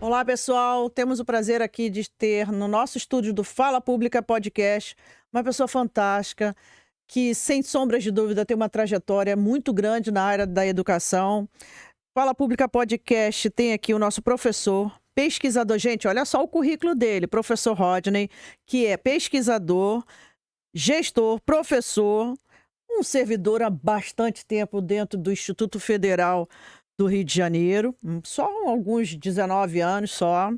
Olá, pessoal. Temos o prazer aqui de ter no nosso estúdio do Fala Pública Podcast uma pessoa fantástica que, sem sombras de dúvida, tem uma trajetória muito grande na área da educação. Fala Pública Podcast tem aqui o nosso professor, pesquisador. Gente, olha só o currículo dele, professor Rodney, que é pesquisador, gestor, professor, um servidor há bastante tempo dentro do Instituto Federal do Rio de Janeiro, só alguns 19 anos só.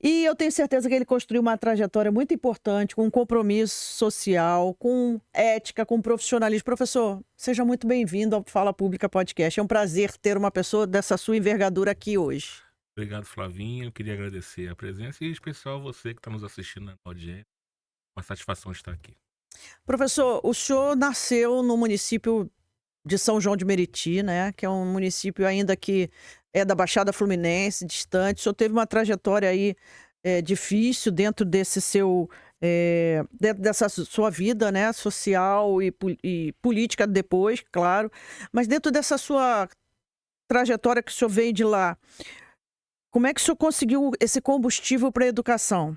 E eu tenho certeza que ele construiu uma trajetória muito importante, com um compromisso social, com ética, com profissionalismo. Professor, seja muito bem-vindo ao Fala Pública Podcast. É um prazer ter uma pessoa dessa sua envergadura aqui hoje. Obrigado, Flavinho. Eu queria agradecer a presença e, em especial, você que está nos assistindo na audiência. Uma satisfação estar aqui. Professor, o senhor nasceu no município de São João de Meriti, né? Que é um município ainda que é da Baixada Fluminense, distante. O senhor teve uma trajetória aí difícil dentro desse seu dentro dessa sua vida, né? Social e política depois, claro. Mas dentro dessa sua trajetória que o senhor veio de lá, como é que o senhor conseguiu esse combustível para a educação?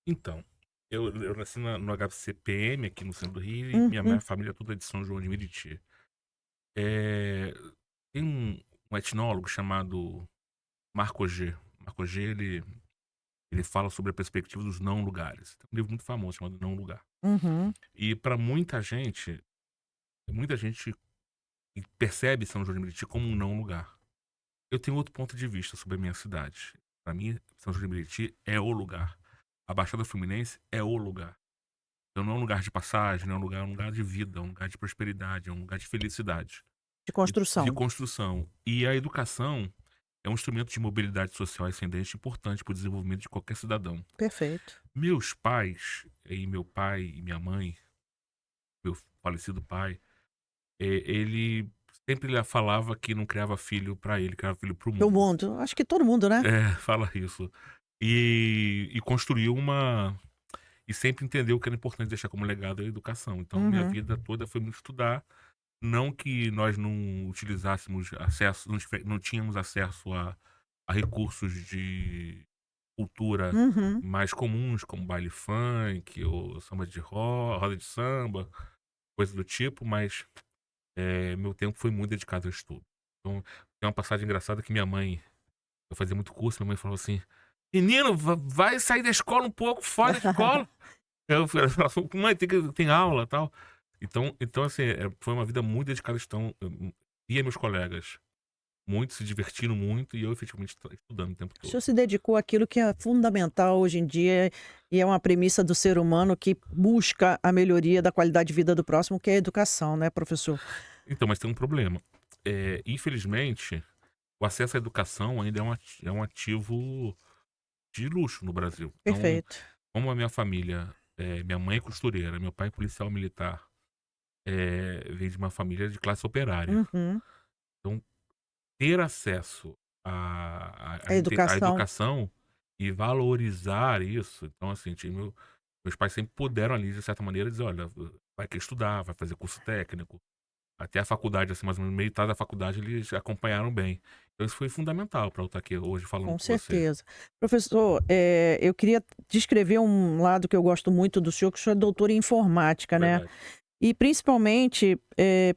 Então, eu nasci no HCPM, aqui no centro do Rio, e minha Uhum. família toda é de São João de Meriti. É, tem um etnólogo chamado Marco G. Marco G, ele fala sobre a perspectiva dos não lugares. Tem um livro muito famoso chamado Não Lugar. Uhum. E para muita gente percebe São João de Meriti como um não lugar. Eu tenho outro ponto de vista sobre a minha cidade. Para mim, São João de Meriti é o lugar. A Baixada Fluminense é o lugar. Então não é um lugar de passagem, não é um lugar de vida, é um lugar de prosperidade, é um lugar de felicidade, De de construção. construção. E a educação é um instrumento de mobilidade social ascendente importante para o desenvolvimento de qualquer cidadão. Perfeito. Meus pais, e meu pai e minha mãe, meu falecido pai, ele sempre falava que não criava filho para ele, criava filho para o Do mundo. mundo. Acho que todo mundo, né? É, fala isso. E construiu e sempre entendeu que era importante deixar como legado a educação. Então, minha Uhum. vida toda foi muito estudar. Não que nós não utilizássemos acesso, não tínhamos acesso a recursos de cultura Uhum. mais comuns, como baile funk, ou samba de roda de samba, coisa do tipo, mas meu tempo foi muito dedicado ao estudo. Então, tem uma passagem engraçada que eu fazia muito curso, minha mãe falou assim: "Menino, vai sair da escola um pouco, fora da escola". Eu falei: "Mãe, tem aula, e tal". Então assim, foi uma vida muito dedicada à questão, via meus colegas muito se divertindo muito e eu efetivamente estudando o tempo O todo. senhor se dedicou àquilo que é fundamental hoje em dia e é uma premissa do ser humano que busca a melhoria da qualidade de vida do próximo, que é a educação, né, professor? Então, mas tem um problema, infelizmente, o acesso à educação ainda é um ativo de luxo no Brasil. Então, Perfeito. como a minha família, minha mãe é costureira, meu pai é policial militar, vem de uma família de classe operária. Uhum. Então, ter acesso à A à educação. educação e valorizar isso, então assim, meus pais sempre puderam ali, de certa maneira, dizer: "Olha, vai querer estudar, vai fazer curso técnico", até a faculdade, assim, mais ou menos metade da faculdade eles acompanharam bem. Então isso foi fundamental para eu estar aqui hoje falando Com com você. certeza. Professor, eu queria descrever um lado que eu gosto muito do senhor, que o senhor é doutor em informática, né? Verdade. E principalmente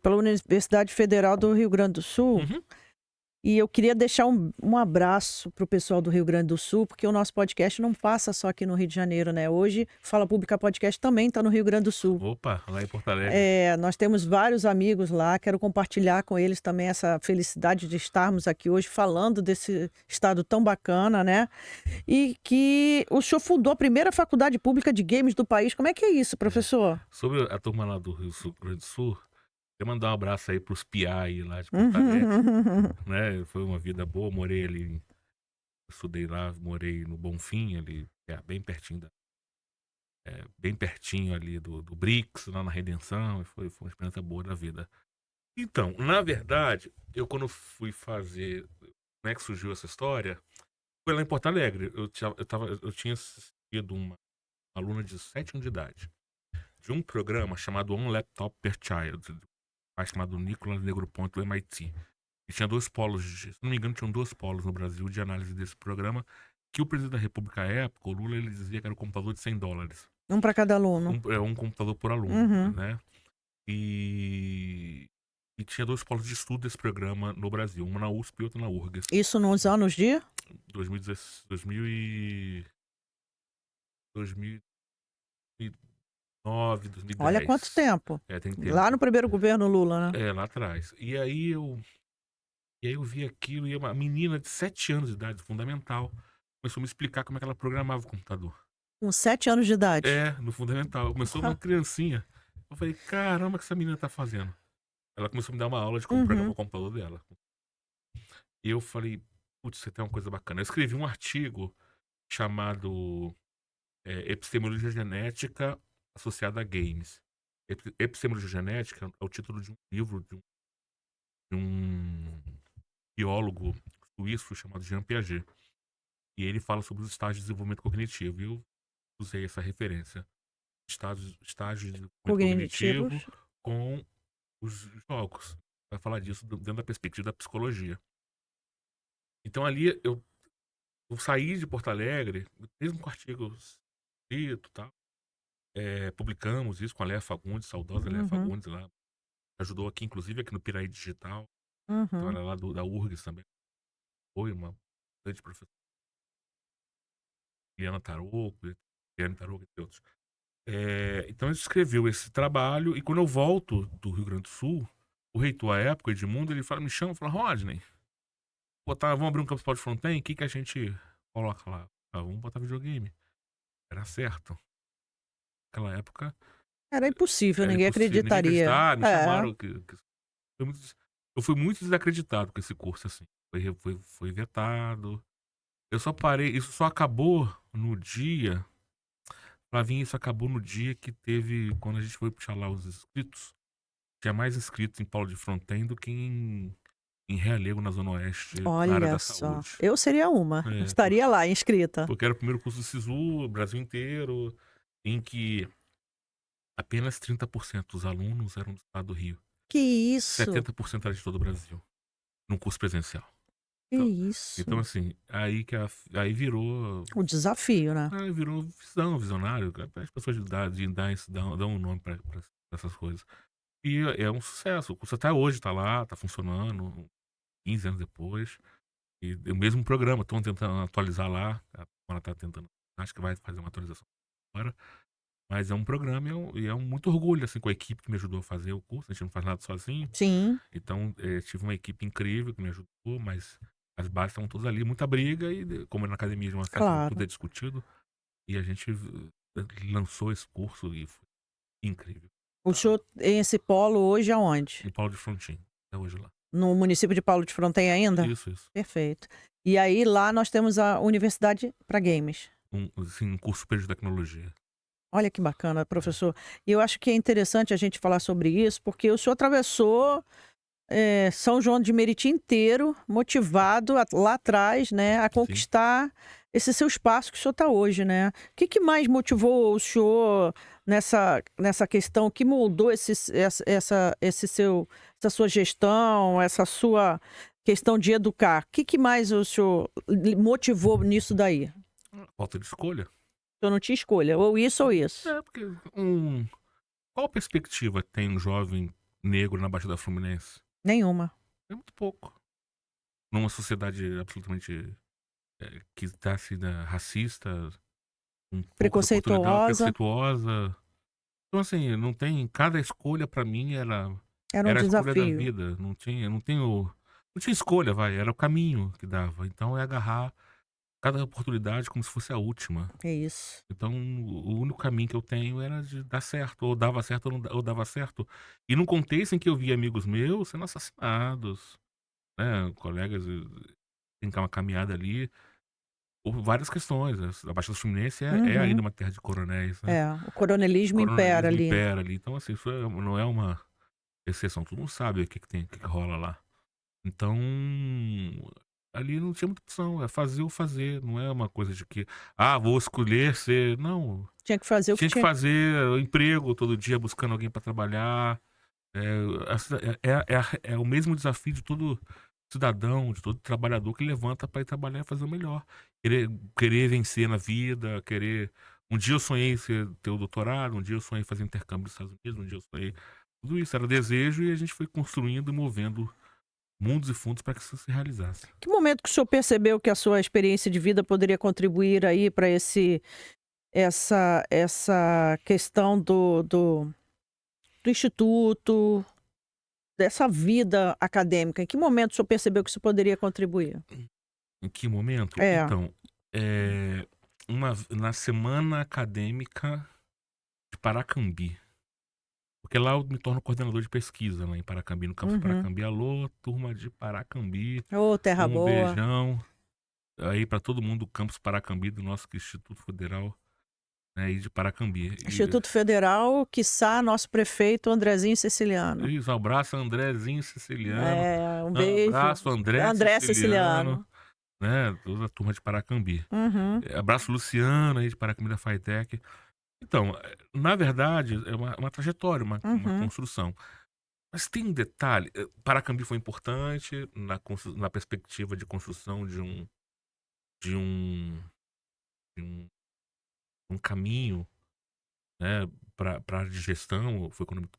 pela Universidade Federal do Rio Grande do Sul. Uhum. E eu queria deixar um abraço para o pessoal do Rio Grande do Sul, porque o nosso podcast não passa só aqui no Rio de Janeiro, né? Hoje, Fala Pública Podcast também está no Rio Grande do Sul. Opa, lá em Porto Alegre. Nós temos vários amigos lá, quero compartilhar com eles também essa felicidade de estarmos aqui hoje falando desse estado tão bacana, né? E que o senhor fundou a primeira faculdade pública de games do país. Como é que é isso, É. professor? Sobre a turma lá do Rio Grande do Sul, queria mandar um abraço aí para os piá aí lá de Porto Alegre, Uhum. né, foi uma vida boa, morei ali, estudei lá, morei no Bonfim ali, bem pertinho bem pertinho ali do Brix, lá na Redenção, e foi uma experiência boa da vida. Então, na verdade, eu quando fui fazer como é que surgiu essa história, foi lá em Porto Alegre, eu tinha sido uma aluna de 7 anos de idade, de um programa chamado One Laptop per Child, de um rapaz chamado Nicolas Negroponte do MIT. E tinha 2 polos se não me engano, tinham 2 polos no Brasil de análise desse programa, que o presidente da república à época, o Lula, ele dizia que era um computador de $100. Um para cada aluno. Um computador por aluno, Uhum. né. E tinha 2 polos de estudo desse programa no Brasil, uma na USP e outra na URGS. Isso nos anos de? 2009, Olha quanto 2010. tempo. Tem Lá tempo. no primeiro governo Lula, né? Lá atrás. E aí eu vi aquilo e uma menina de 7 anos de idade, fundamental, começou a me explicar como é que ela programava o computador. Com 7 anos de idade. No fundamental. Começou uma criancinha. Eu falei: "Caramba, o que essa menina tá fazendo?". Ela começou a me dar uma aula de como programar Uhum. o computador dela. E eu falei: "Putz, você tem uma coisa bacana". Eu escrevi um artigo chamado, Epistemologia Genética associada a games. Epistemologia Genética é o título de um livro de um biólogo suíço chamado Jean Piaget. E ele fala sobre os estágios de desenvolvimento cognitivo. E eu usei essa referência. Estágios de desenvolvimento cognitivo Cognitivos. com os jogos. Vai falar disso dentro da perspectiva da psicologia. Então ali eu saí de Porto Alegre, mesmo com artigos escrito, tal. Publicamos isso com a Léa Fagundes, saudosa Léa Uhum. Fagundes lá. Ajudou aqui, inclusive, aqui no Piraí Digital. Então Uhum. ela é lá da URGS também. Foi uma grande professora. Liana Tarouco, Liane Tarouco, entre outros. Então ele escreveu esse trabalho e quando eu volto do Rio Grande do Sul, o reitor à época, Edmundo, ele me chama e fala: "Rodney, vamos abrir um campus de front-end, o que a gente coloca lá?". Vamos botar videogame. Era certo. Naquela época Era impossível, era ninguém impossível, ninguém acreditaria. acreditava, me É. chamaram eu fui muito desacreditado com esse curso, assim. Foi vetado. Eu só parei, isso só acabou no dia, Flavinha, isso acabou no dia que teve, quando a gente foi puxar lá os inscritos, tinha mais inscritos em Paulo de Fronten do que em Realengo, na Zona Oeste, na área Olha da só. saúde. Eu seria uma. É, Estaria lá, inscrita. porque era o primeiro curso do SISU, Brasil inteiro, em que apenas 30% dos alunos eram do estado do Rio. Que isso? 70% era de todo o Brasil, num curso presencial. Que Então, isso? assim, aí virou. O desafio, né? Virou visionário. As pessoas dão um nome pra essas coisas. E é um sucesso. O curso até hoje tá lá, tá funcionando, 15 anos depois. E o mesmo programa, estão tentando atualizar lá. A Mara tá tentando, acho que vai fazer uma atualização agora. Mas é um programa e é um muito orgulho, assim, com a equipe que me ajudou a fazer o curso. A gente não faz nada sozinho. Sim, Então, tive uma equipe incrível que me ajudou, mas as bases estavam todas ali, muita briga, e como na academia de uma certa tudo claro. é discutido, e a gente lançou esse curso e foi incrível. O senhor tem esse polo hoje aonde? Em Paulo de Frontin, até hoje lá. No município de Paulo de Fronten ainda? Isso, isso. Perfeito. E aí lá nós temos a Universidade para Games. Um curso superior de tecnologia. Olha que bacana, professor. E eu acho que é interessante a gente falar sobre isso, porque o senhor atravessou São João de Meriti inteiro, motivado lá atrás, né, a Sim. conquistar esse seu espaço que o senhor está hoje, né? O que mais motivou o senhor nessa questão, que moldou essa sua gestão, essa sua questão de educar? O que mais o senhor motivou nisso daí? Falta de escolha. O senhor não tinha escolha, ou isso ou isso. Porque qual perspectiva tem um jovem negro na Baixada Fluminense? Nenhuma. É muito pouco. Numa sociedade absolutamente que está assim, racista, um pouco de oportunidade, Preconceituosa, preconceituosa. Então, assim, não tem. Cada escolha pra mim era um era a escolha da desafio. vida. Não tinha escolha, vai. Era o caminho que dava. Então é agarrar cada oportunidade como se fosse a última. É isso. Então, o único caminho que eu tenho era de dar certo. Ou dava certo ou dava certo. E num contexto em que eu vi amigos meus sendo assassinados, né? Colegas, tem uma caminhada ali. Por várias questões. A Baixada Fluminense é ainda Uhum. uma terra de coronéis, né? O coronelismo impera Coronelismo ali. impera ali. Então, assim, isso não é uma exceção. Todo mundo sabe o que que rola lá. Então, ali não tinha muita opção. É fazer ou fazer. Não é uma coisa de que, vou escolher ser. Não. Tinha que fazer o que Tinha que tinha. fazer emprego todo dia, buscando alguém para trabalhar. É o mesmo desafio de todo cidadão, de todo trabalhador que levanta para ir trabalhar e fazer o melhor. Querer vencer na vida, querer. Um dia eu sonhei ter o doutorado, um dia eu sonhei fazer intercâmbio nos Estados Unidos, um dia eu sonhei. Tudo isso era desejo e a gente foi construindo e movendo mundos e fundos para que isso se realizasse. Que momento que o senhor percebeu que a sua experiência de vida poderia contribuir aí para essa questão do instituto, dessa vida acadêmica? Em que momento o senhor percebeu que isso poderia contribuir? Em que momento? É. Então, na semana acadêmica de Paracambi. Porque lá eu me torno coordenador de pesquisa, lá em Paracambi, no campus Uhum. Paracambi. Alô, turma de Paracambi, Ô, terra um boa. beijão aí para todo mundo do campus Paracambi, do nosso Instituto Federal, né, aí de Paracambi. Instituto Federal, quiçá nosso prefeito Andrezinho Siciliano. Isso, abraço Andrezinho Siciliano, Um beijo. abraço André André Siciliano, Siciliano. né, toda a turma de Paracambi. Uhum. Abraço Luciano aí de Paracambi da Fitec. Então, na verdade, é uma trajetória, uma Uhum. construção. Mas tem um detalhe, Paracambi foi importante na perspectiva de construção de um de um caminho, né, pra área de gestão. Foi quando eu me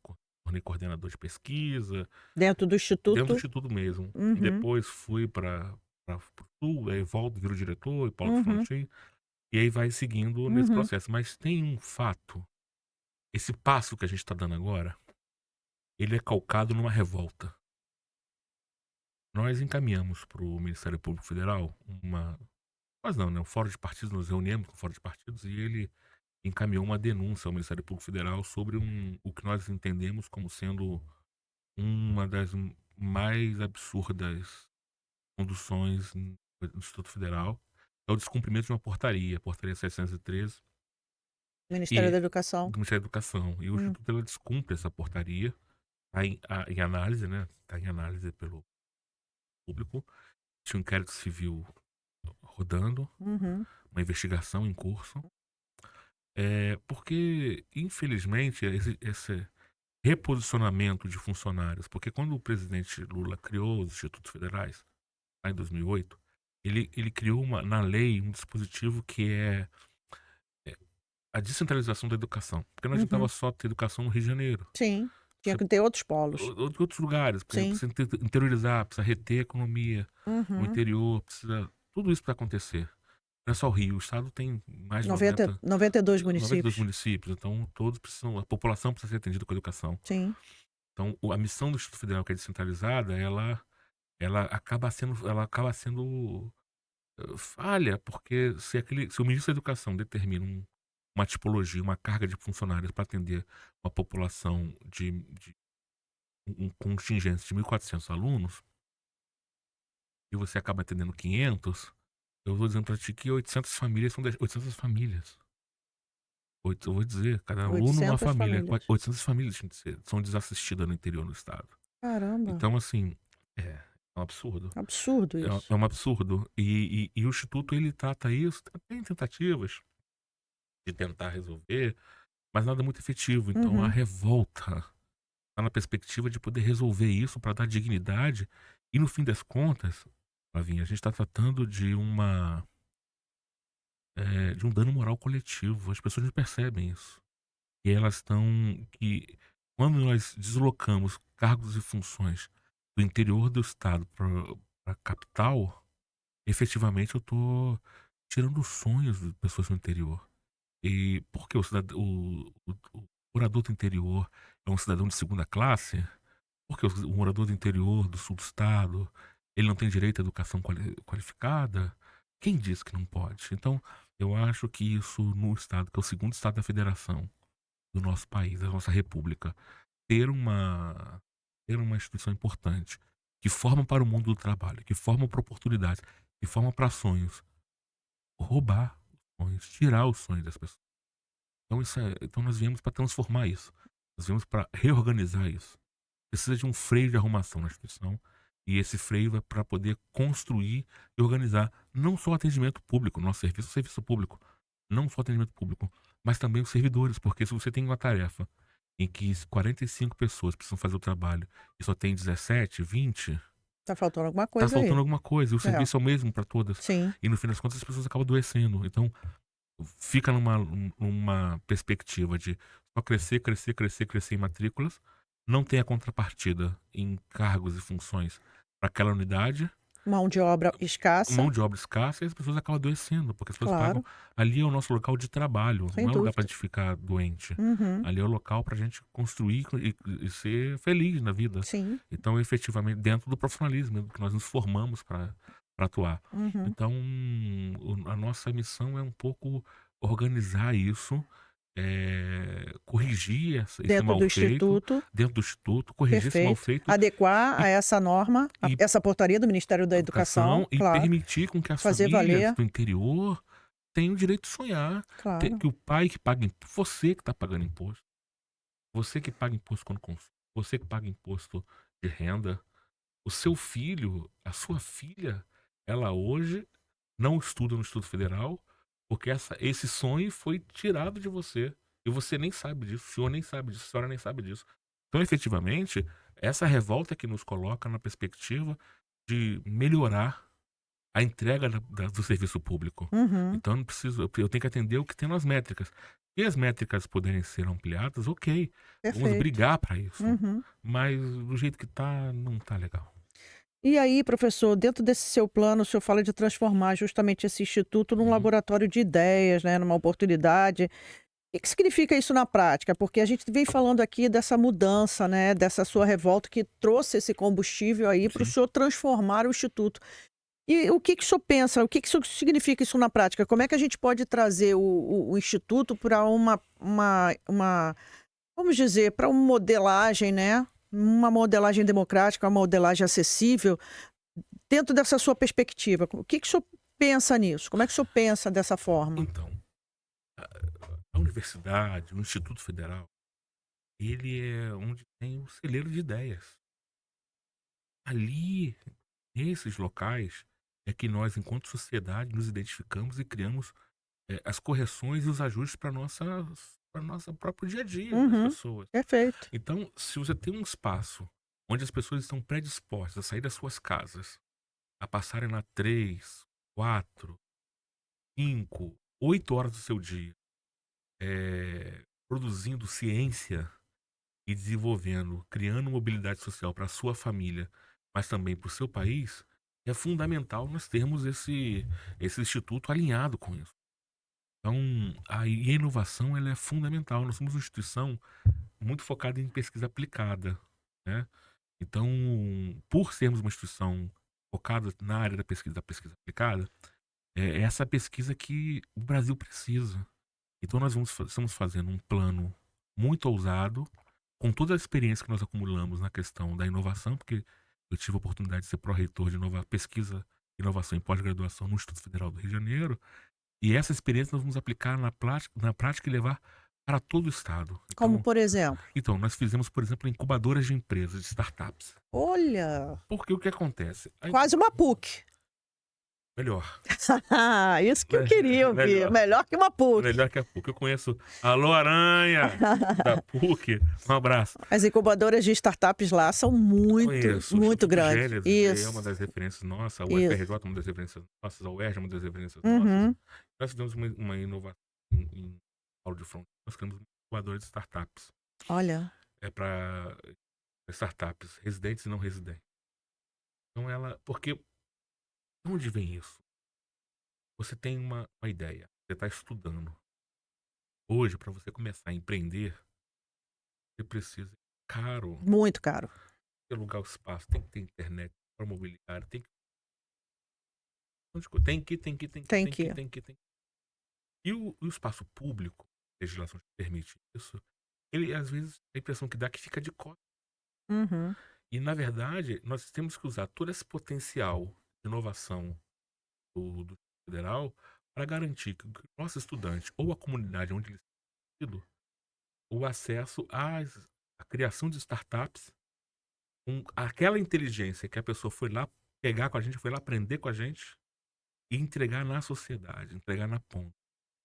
tornei coordenador de pesquisa, Dentro do dentro do instituto. instituto mesmo. E Uhum. depois fui para o sul, aí Evaldo virou diretor e Paulo Uhum. Frontin, e aí vai seguindo nesse Uhum. processo. Mas tem um fato, esse passo que a gente tá dando agora, ele é calcado numa revolta. Nós encaminhamos para o Ministério Público Federal mas não, né, o Fórum de Partidos, nos reunimos com o Fórum de Partidos e ele encaminhou uma denúncia ao Ministério Público Federal sobre o que nós entendemos como sendo uma das mais absurdas conduções no Instituto Federal. É o descumprimento de uma portaria, a portaria 613, Ministério e da Educação. do Ministério da Educação. E o Hum. Instituto ela descumpre essa portaria, tá em análise, né? Está em análise pelo público. Tinha um inquérito civil rodando, Uhum. uma investigação em curso. Porque, infelizmente, esse reposicionamento de funcionários, porque quando o presidente Lula criou os institutos federais, lá em 2008, ele criou na lei um dispositivo que é a descentralização da educação. Porque não adiantava Uhum. só ter educação no Rio de Janeiro. Sim. Tinha Você, que ter outros polos. outros lugares, porque Sim. precisa interiorizar, precisa reter a economia no Uhum. interior, precisa. Tudo isso para acontecer. Não é só o Rio, o estado tem mais de 92 92 municípios. municípios, então todos precisam, a população precisa ser atendida com educação. Sim. Então, a missão do Instituto Federal, que é descentralizada, ela acaba sendo falha, porque se o ministro da Educação determina uma tipologia, uma carga de funcionários para atender uma população de um contingente de 1.400 alunos, e você acaba atendendo 500, eu vou dizendo para ti que 800 famílias são 800 famílias. Eu vou dizer, cada aluno uma 800 família. famílias. 800 famílias são desassistidas no interior do estado. Caramba. Então, assim, é um absurdo. Absurdo isso. É um absurdo. E o Instituto, ele trata isso, tem tentativas de tentar resolver, mas nada muito efetivo. Então, a Uhum. revolta está na perspectiva de poder resolver isso para dar dignidade. E, no fim das contas, Flavinha, a gente está tratando de um dano moral coletivo. As pessoas não percebem isso. E elas estão. Que quando nós deslocamos cargos e funções do interior do estado para a capital, efetivamente eu tô tirando os sonhos de pessoas do interior. E porque o morador do interior é um cidadão de segunda classe? Porque o morador do interior do sul do estado, ele não tem direito à educação qualificada? Quem disse que não pode? Então, eu acho que isso no estado, que é o segundo estado da federação do nosso país, da nossa república, ter uma instituição importante, que forma para o mundo do trabalho, que forma para oportunidades, que forma para sonhos, roubar os sonhos, tirar os sonhos das pessoas. Então, então nós viemos para transformar isso. Nós viemos para reorganizar isso. Precisa de um freio de arrumação na instituição. E esse freio é para poder construir e organizar não só o atendimento público, nosso serviço, o serviço público, não só o atendimento público, mas também os servidores. Porque se você tem uma tarefa em que 45 pessoas precisam fazer o trabalho e só tem 17, 20, Tá faltando alguma Tá coisa aí. faltando alguma coisa, e o É, serviço é o mesmo para todas. sim. E no fim das contas as pessoas acabam adoecendo. Então fica numa perspectiva de só crescer, crescer, crescer, crescer em matrículas, não tem a contrapartida em cargos e funções para aquela unidade, Mão de obra mão escassa, de obra escassa, e as pessoas acabam adoecendo, porque as pessoas pagam. claro, Ali é o nosso local de trabalho, sem não é lugar para dúvida. gente ficar doente. Uhum, Ali é o local para a gente construir e ser feliz na vida. sim. Então, efetivamente, dentro do profissionalismo que nós nos formamos para atuar. Uhum. Então, a nossa missão é um pouco organizar isso, corrigir esse Dentro mal do feito instituto, dentro do instituto, corrigir esse mal perfeito. feito Adequar e, a essa norma, e essa portaria do Ministério da Educação, educação, e claro. permitir com que as Fazer famílias valer, do interior tenham o direito de sonhar, claro. que o pai que paga imposto, você que está pagando imposto, você que paga imposto quando consome, você que paga imposto de renda, o seu filho, a sua filha, ela hoje não estuda no Instituto Federal porque esse sonho foi tirado de você. E você nem sabe disso, o senhor nem sabe disso, a senhora nem sabe disso. Então, efetivamente, essa revolta que nos coloca na perspectiva de melhorar a entrega do serviço público. Uhum, Então, eu tenho que atender o que tem nas métricas. Se as métricas puderem ser ampliadas, ok, vamos perfeito. brigar para isso. Uhum. Mas do jeito que tá, não tá legal. E aí, professor, dentro desse seu plano, o senhor fala de transformar justamente esse instituto num Uhum. laboratório de ideias, né, numa oportunidade. O que significa isso na prática? Porque a gente vem falando aqui dessa mudança, né, dessa sua revolta que trouxe esse combustível aí para o Sim. senhor transformar o instituto. E o que que o senhor pensa? O que que isso significa isso na prática? Como é que a gente pode trazer o instituto para uma, vamos dizer, para uma modelagem, né? Uma modelagem democrática, uma modelagem acessível, dentro dessa sua perspectiva. O que que o senhor pensa nisso? Como é que o senhor pensa dessa forma? Então, a a universidade, o Instituto Federal, ele é onde tem o celeiro de ideias. Ali, nesses locais, é que nós, enquanto sociedade, nos identificamos e criamos, as correções e os ajustes para nossa próprio dia a dia das Uhum, pessoas. perfeito. Então, se você tem um espaço onde as pessoas estão predispostas a sair das suas casas, a passarem lá 3, 4, 5, 8 horas do seu dia, produzindo ciência e desenvolvendo, criando mobilidade social para a sua família, mas também para o seu país, é fundamental nós termos esse instituto alinhado com isso. Então, a inovação ela é fundamental. Nós somos uma instituição muito focada em pesquisa aplicada, né? Então, por sermos uma instituição focada na área da pesquisa aplicada, é essa pesquisa que o Brasil precisa. Então, estamos fazendo um plano muito ousado, com toda a experiência que nós acumulamos na questão da inovação, porque eu tive a oportunidade de ser pró-reitor de pesquisa, inovação e pós-graduação no Instituto Federal do Rio de Janeiro, e essa experiência nós vamos aplicar na prática e levar para todo o Estado. Como Então, por exemplo? nós fizemos, por exemplo, incubadoras de empresas, de startups. Olha, Porque o que acontece? quase uma PUC. Melhor. Isso que eu queria ouvir. Melhor. Melhor que uma PUC. Melhor que a PUC. Eu conheço Alô Aranha, da PUC. Um abraço. As incubadoras de startups lá são muito, Conheço. O muito Instituto grandes. Gênesis é uma Isso, das referências nossas, a isso. UFRJ é uma das referências nossas, a UERJ é uma das referências nossas. Uhum. Nós fizemos uma inovação em Paulo de Fronteira. Nós criamos uma incubadora de startups. Olha. É para startups residentes e não residentes. Então porque de onde vem isso? Você tem uma ideia, você está estudando. Hoje, para você começar a empreender, você precisa caro, Muito caro. alugar o espaço, tem que ter internet para mobiliário, Tem que. tem que. E o espaço público, a legislação permite isso, ele às vezes a impressão que dá é que fica de costas. Uhum. E na verdade, nós temos que usar todo esse potencial de inovação do federal para garantir que o nosso estudante ou a comunidade onde ele está inserido, o acesso à criação de startups com aquela inteligência que a pessoa foi lá pegar com a gente, foi lá aprender com a gente e entregar na sociedade, entregar na ponta.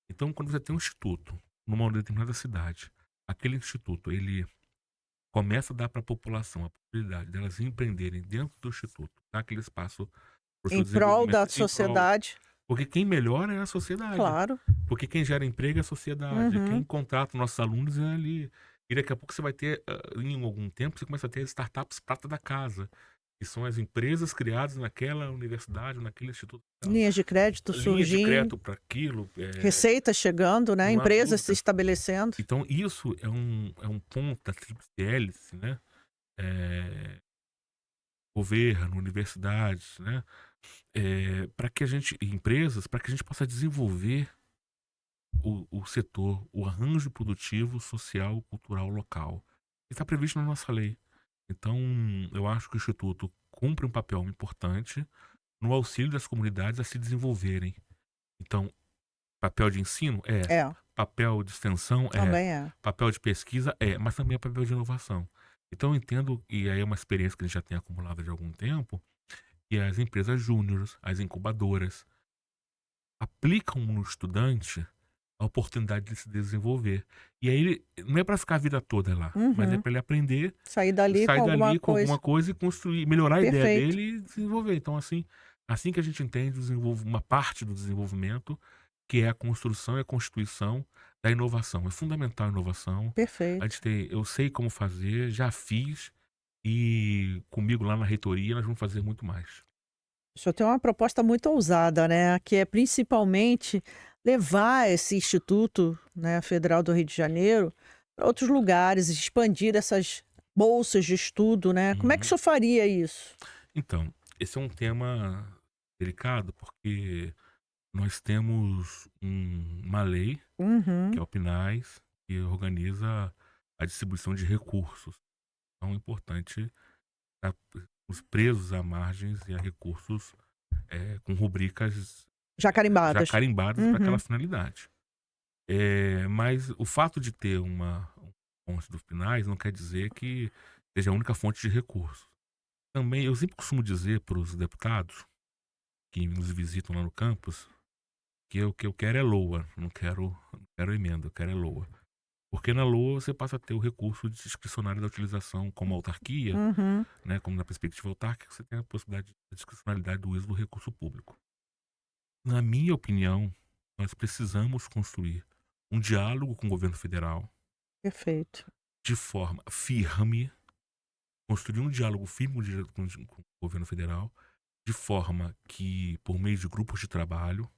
Então, quando você tem um instituto numa determinada cidade, aquele instituto, ele começa a dar para a população a possibilidade delas empreenderem dentro do instituto, dar aquele espaço para o seu Em prol da desenvolvimento em prol. sociedade, Porque quem melhora é a sociedade. claro. Porque quem gera emprego é a sociedade. Quem Uhum. contrata nossos alunos é ali. E daqui a pouco você vai ter, em algum tempo, você começa a ter as startups prata da casa, que são as empresas criadas naquela universidade, naquele instituto. Linhas de crédito Linhas de surgindo, crédito para aquilo, receitas chegando, né, não há empresas se dúvida. estabelecendo. Então isso é um ponto da tríplice hélice, né? Eh, governo, universidades, né? Para que a gente, empresas, para que a gente possa desenvolver o setor, o arranjo produtivo, social, cultural local. Está previsto na nossa lei. Então, eu acho que o Instituto cumpre um papel importante no auxílio das comunidades a se desenvolverem. Então, papel de ensino? É. É, Papel de extensão? É. também é. Papel de pesquisa? É. Mas também é papel de inovação. Então, eu entendo, e aí é uma experiência que a gente já tem acumulado de algum tempo, que as empresas júniores, as incubadoras, aplicam no estudante a oportunidade de se desenvolver. E aí ele não é para ficar a vida toda lá, mas é Uhum. para ele aprender, Sair dali com sair alguma dali com coisa. alguma coisa e construir, melhorar a ideia Perfeito. dele e desenvolver. Então, assim que a gente entende uma parte do desenvolvimento, que é a construção e a constituição da inovação. É fundamental a inovação. Perfeito. Eu sei como fazer, já fiz, e comigo lá na reitoria nós vamos fazer muito mais. O senhor tem uma proposta muito ousada, né, que é principalmente levar esse Instituto, né, Federal do Rio de Janeiro para outros lugares, expandir essas bolsas de estudo, né. Como é que o Uhum. senhor faria isso? Então, esse é um tema delicado, porque nós temos uma lei, que Uhum. é o PNAES, que organiza a distribuição de recursos. Então é importante estar os presos a margens e a recursos, com rubricas Já já carimbadas. carimbadas para aquela Uhum. finalidade. Mas o fato de ter uma fonte dos PNAES não quer dizer que seja a única fonte de recursos. Também, eu sempre costumo dizer para os deputados que nos visitam lá no campus que o que eu quero é LOA, não quero emenda, eu quero é LOA. Porque na LOA você passa a ter o recurso discricionário da utilização como autarquia, Uhum. né, como na perspectiva autárquica, você tem a possibilidade de discricionalidade do uso do recurso público. Na minha opinião, nós precisamos construir um diálogo com o governo federal Perfeito. de forma firme, construir um diálogo firme com o governo federal, de forma que, por meio de grupos de trabalho,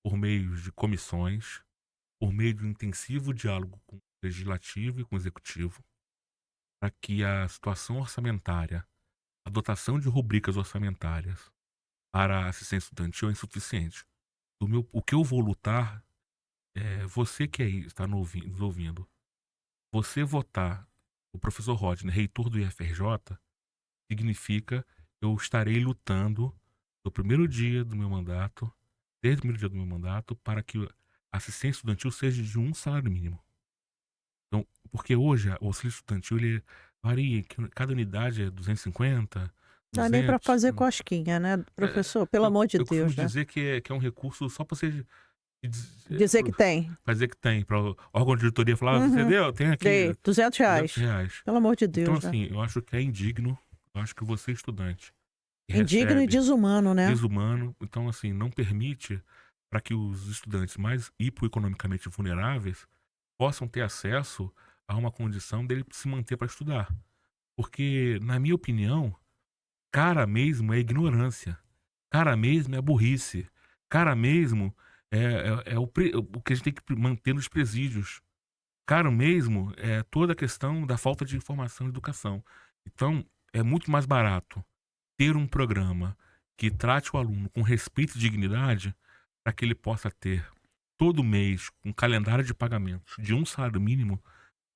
por meio de comissões, por meio de um intensivo diálogo com o legislativo e com o executivo, para que a situação orçamentária, a dotação de rubricas orçamentárias para a assistência estudantil é insuficiente. O que eu vou lutar é você que aí está nos ouvindo, você votar o professor Rodney, reitor do IFRJ, significa que eu estarei lutando no primeiro dia do meu mandato, desde o primeiro dia do meu mandato, para que a assistência estudantil seja de um salário mínimo. Então, porque hoje o auxílio estudantil ele varia, que cada unidade é 250, Dá nem para 200. fazer cosquinha, né, É, professor? Pelo amor de eu costumo Deus, né. dizer que é um recurso só para você Dizer que tem. fazer que tem, para o órgão de diretoria falar: "Você Uhum. deu? Tem aqui Dei, R$ 200. 200 reais". Pelo amor de Então, Deus, né. assim, eu acho que é indigno, eu acho que você estudante que Indigno e recebe desumano, né. desumano, então, assim, não permite para que os estudantes mais hipoeconomicamente vulneráveis possam ter acesso a uma condição dele se manter para estudar. Porque, na minha opinião, cara mesmo é ignorância, cara mesmo é burrice, cara mesmo é o que a gente tem que manter nos presídios, cara mesmo é toda a questão da falta de informação e educação. Então, é muito mais barato ter um programa que trate o aluno com respeito e dignidade, para que ele possa ter todo mês um calendário de pagamentos de um salário mínimo,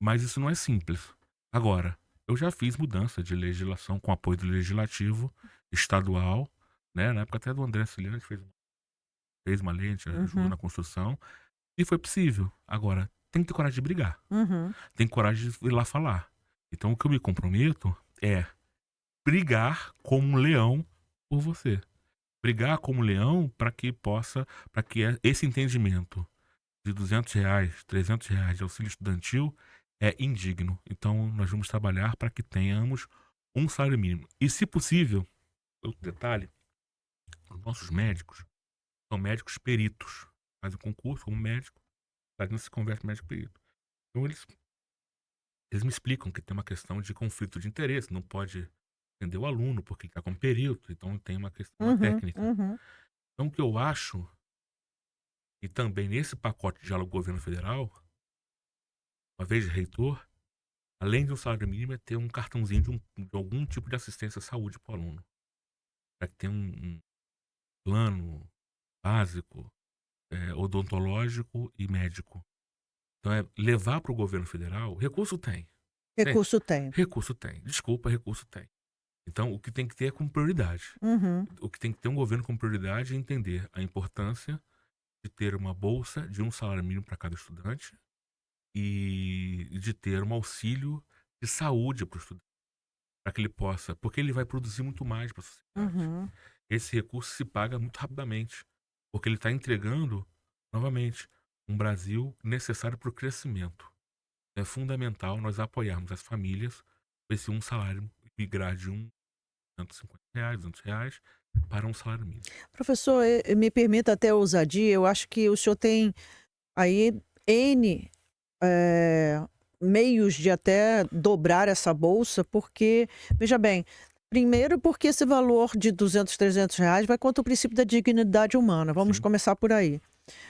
mas isso não é simples. Agora, eu já fiz mudança de legislação com apoio do legislativo estadual, né, na época até do André Ciliani fez uma lei, a gente ajudou Uhum, na construção, e foi possível. Agora, tem que ter coragem de brigar, uhum. tem coragem de ir lá falar. Então o que eu me comprometo é brigar como um leão por você. Brigar como leão para que esse entendimento de R$ 200, R$ 300 de auxílio estudantil, é indigno. Então, nós vamos trabalhar para que tenhamos um salário mínimo. E, se possível, outro detalhe, os nossos médicos são médicos peritos. Fazem concurso como médico, mas não se converte em médico perito. Então, eles me explicam que tem uma questão de conflito de interesse, não pode atender o aluno porque ele está como perito, então tem uma questão Uhum, técnica. uhum. Então, o que eu acho, e também nesse pacote de diálogo governo federal, uma vez de reitor, além de um salário mínimo, é ter um cartãozinho de algum tipo de assistência à saúde para o aluno. Para que tenha um plano básico, odontológico e médico. Então, é levar para o governo federal. Recurso tem. Tem. Recurso tem. Recurso tem. Desculpa, recurso tem. Então, o que tem que ter é como prioridade. Uhum. O que tem que ter um governo como prioridade é entender a importância de ter uma bolsa de um salário mínimo para cada estudante e de ter um auxílio de saúde para o estudante, para que ele possa, porque ele vai produzir muito mais para a sociedade. Uhum. Esse recurso se paga muito rapidamente, porque ele está entregando, novamente, um Brasil necessário para o crescimento. É fundamental nós apoiarmos as famílias com esse um salário, migrar de R$ 150, R$ 200, para um salário mínimo. Professor, me permita até a ousadia, eu acho que o senhor tem aí N meios de até dobrar essa bolsa, porque, veja bem, primeiro porque esse valor de R$ 200, R$ 300 vai contra o princípio da dignidade humana, vamos Sim. começar por aí.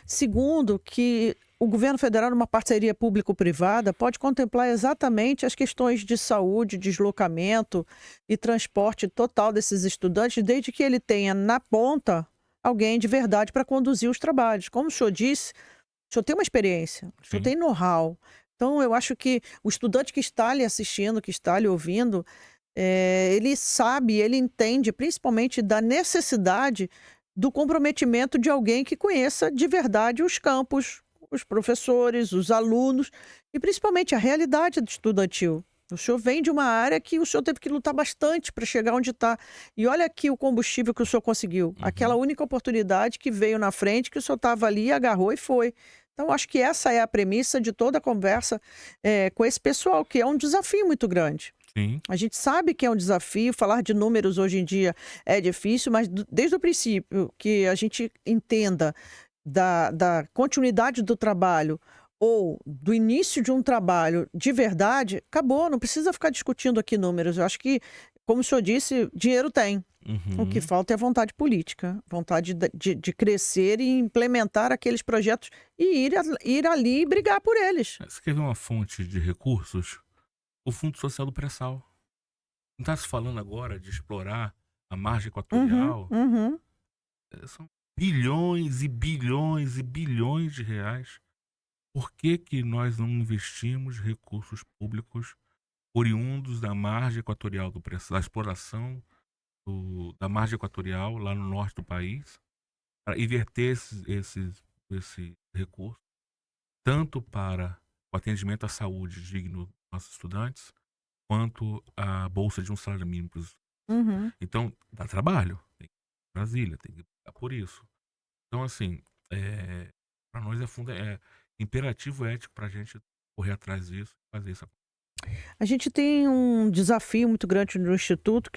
Segundo, que o governo federal, numa parceria público-privada, pode contemplar exatamente as questões de saúde, deslocamento e transporte total desses estudantes, desde que ele tenha na ponta alguém de verdade para conduzir os trabalhos. Como o senhor disse, o senhor tem uma experiência, o senhor Sim. tem know-how. Então, eu acho que o estudante que está lhe assistindo, que está lhe ouvindo, ele sabe, ele entende principalmente da necessidade do comprometimento de alguém que conheça de verdade os campos, os professores, os alunos e principalmente a realidade estudantil. O senhor vem de uma área que o senhor teve que lutar bastante para chegar onde está. E olha aqui o combustível que o senhor conseguiu. Aquela única oportunidade que veio na frente, que o senhor estava ali, agarrou e foi. Então, acho que essa é a premissa de toda a conversa com esse pessoal, que é um desafio muito grande. Sim. A gente sabe que é um desafio, falar de números hoje em dia é difícil, mas desde o princípio que a gente entenda da continuidade do trabalho ou do início de um trabalho de verdade, acabou, não precisa ficar discutindo aqui números. Eu acho que, como o senhor disse, dinheiro tem. O que falta é vontade política, vontade de crescer e implementar aqueles projetos e ir ali e brigar por eles. Você quer ver uma fonte de recursos? O Fundo Social do Pré-Sal. Não está se falando agora de explorar a margem equatorial? Uhum. São bilhões e bilhões e bilhões de reais. Por que nós não investimos recursos públicos oriundos da margem equatorial do pré-sal, da exploração da margem equatorial lá no norte do país, para inverter esse recurso, tanto para o atendimento à saúde digno dos nossos estudantes, quanto a bolsa de um salário mínimo para os. Uhum. Então, dá trabalho. Tem que ir pra Brasília, tem que brigar por isso. Então, assim, para nós é imperativo ético para a gente correr atrás disso e fazer isso. A gente tem um desafio muito grande no Instituto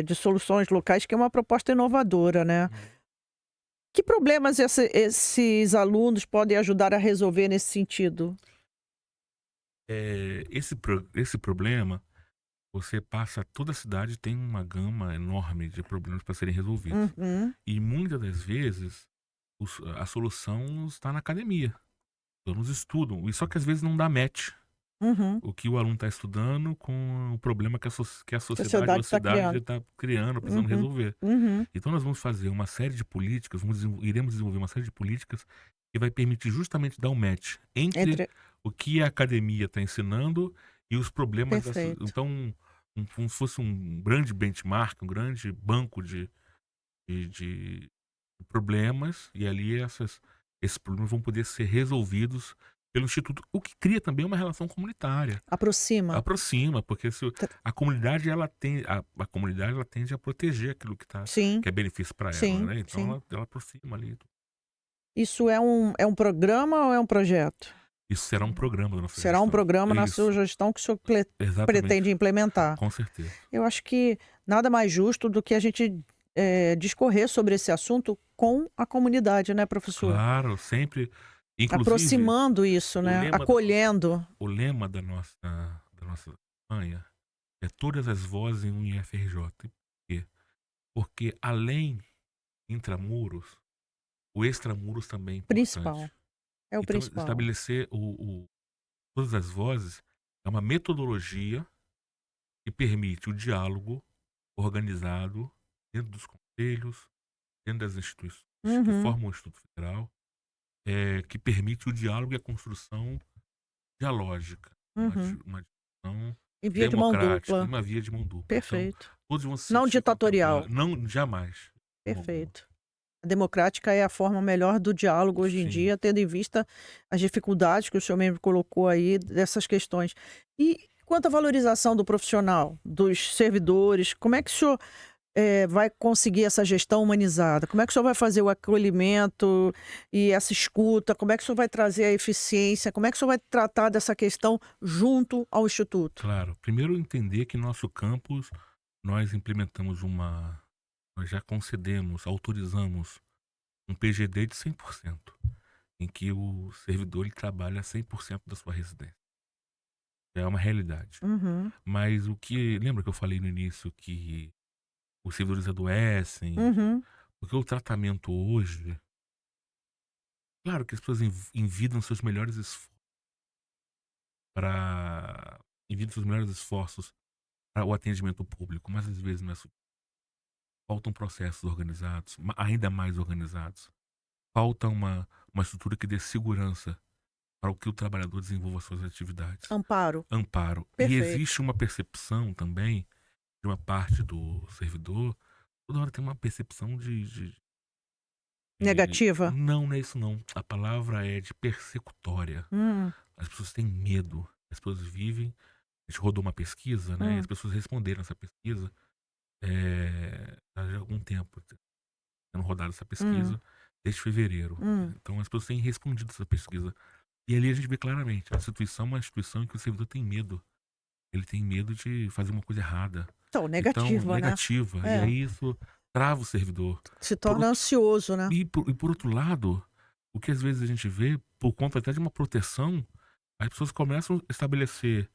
de Soluções Locais, que é uma proposta inovadora, né? Que problemas esses alunos podem ajudar a resolver nesse sentido? Esse problema, você passa toda a cidade, tem uma gama enorme de problemas para serem resolvidos. Uhum. E muitas das vezes a solução está na academia. Os alunos estudam, e só que às vezes não dá match Uhum. o que o aluno está estudando com o problema que a sociedade ou a Sociedade está cidade criando. está criando, precisando Uhum. resolver. Uhum. Então nós vamos fazer uma série de políticas, iremos desenvolver uma série de políticas que vai permitir justamente dar um match entre o que a academia está ensinando e os problemas Perfeito. então, como se fosse um grande benchmark, um grande banco de problemas, e ali esses problemas vão poder ser resolvidos pelo Instituto, o que cria também uma relação comunitária. Aproxima. Aproxima, porque a comunidade ela tende a proteger aquilo Sim, que é benefício para ela, sim, né? Então sim. ela aproxima ali. Isso é um programa ou é um projeto? Isso será um programa da nossa Será um gestão. programa na sua Isso, gestão que o senhor exatamente, pretende implementar. com certeza. Eu acho que nada mais justo do que a gente discorrer sobre esse assunto com a comunidade, né, professor? Claro, sempre. Inclusive, Aproximando isso, o né? lema da Acolhendo. o lema da nossa campanha é todas as vozes em um IFRJ. Por quê? Porque além intramuros, o extramuros também é Principal. importante. É o Então, principal. estabelecer todas as vozes é uma metodologia que permite o diálogo organizado dentro dos conselhos, dentro das instituições que Uhum, formam o Instituto Federal, que permite o diálogo e a construção dialógica, uhum. uma discussão Em via de mão democrática, em dupla. uma via de mão dupla. Então, Perfeito. todos vão se Não sentir ditatorial. contemplados. Não, jamais, de forma alguma. Perfeito. A democrática é a forma melhor do diálogo hoje em Sim. dia, tendo em vista as dificuldades que o senhor mesmo colocou aí dessas questões. E quanto à valorização do profissional, dos servidores, como é que o senhor vai conseguir essa gestão humanizada? Como é que o senhor vai fazer o acolhimento e essa escuta? Como é que o senhor vai trazer a eficiência? Como é que o senhor vai tratar dessa questão junto ao Instituto? Claro, primeiro entender que nosso campus, nós implementamos nós já concedemos, autorizamos um PGD de 100%, em que o servidor ele trabalha 100% da sua residência. É uma realidade. Uhum, Mas lembra que eu falei no início que os servidores adoecem? uhum, Porque o tratamento hoje, claro que as pessoas envidam seus melhores esforços para envidam seus melhores esforços para o atendimento público, mas às vezes não é faltam processos organizados, ainda mais organizados. Falta uma estrutura que dê segurança para o que o trabalhador desenvolva suas atividades. amparo. Amparo. E Perfeito. existe uma percepção também de uma parte do servidor, toda hora tem uma percepção Negativa? não, não é isso não. A palavra é de persecutória. Hum, As pessoas têm medo. As pessoas vivem. A gente rodou uma pesquisa, né? E as hum, pessoas responderam essa pesquisa há algum tempo. Tendo rodado essa hum, pesquisa desde fevereiro. hum. Então as pessoas têm respondido essa pesquisa. E ali a gente vê claramente, a instituição é uma instituição em que o servidor tem medo. Ele tem medo de fazer uma coisa errada. Então, Então, negativa, né? negativa. E É, aí isso trava o servidor. se Por torna outro, ansioso, né? por outro lado, o que às vezes a gente vê, por conta até de uma proteção, as pessoas começam a estabelecer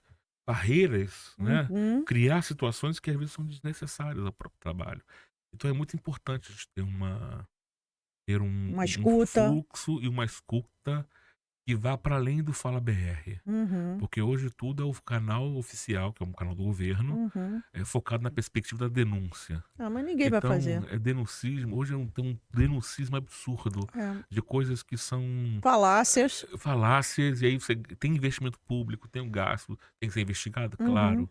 barreiras, né? Uhum. Criar situações que às vezes são desnecessárias ao próprio trabalho. Então é muito importante a gente ter Uma um escuta. fluxo e uma escuta que vá para além do Fala BR. Uhum, Porque hoje tudo é o canal oficial, que é um canal do governo, uhum. focado na perspectiva da denúncia. Ah, mas ninguém vai Então, fazer. é denuncismo. Hoje tem um denuncismo absurdo É. de coisas que são Falácias. falácias, e aí você tem investimento público, tem um gasto, tem que ser investigado, Uhum. claro,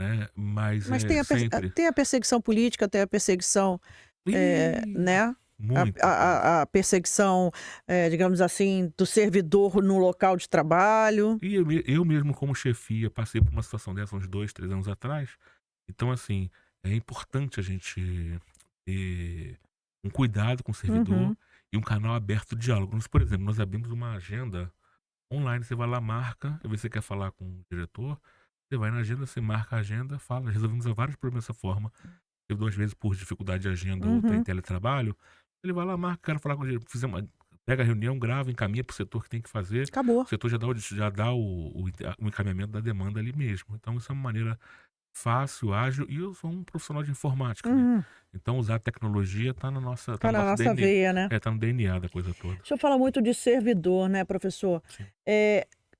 né? Mas Mas é sempre. tem a perseguição política, tem a perseguição, Ih, né? muita coisa. A perseguição, digamos assim, do servidor no local de trabalho. E eu mesmo, como chefia, passei por uma situação dessa uns 2, 3 anos atrás. Então, assim, é importante a gente ter um cuidado com o servidor Uhum. e um canal aberto de diálogo. Por exemplo, nós abrimos uma agenda online. Você vai lá, marca, às vezes você quer falar com o diretor, você vai na agenda, você marca a agenda, fala. Resolvemos vários problemas dessa forma. Eu, 2 vezes por dificuldade de agenda ou tá em Uhum. teletrabalho, ele vai lá, marca, quero falar com o diretor, pega a reunião, grava, encaminha pro setor que tem que fazer. Acabou. O setor já dá o encaminhamento da demanda ali mesmo. Então, isso é uma maneira fácil, ágil, e eu sou um profissional de informática, né? Uhum. Então usar a tecnologia tá Tá no na nosso nossa DNA, veia, né? tá no DNA da coisa toda. O senhor fala muito de servidor, né, professor? Sim.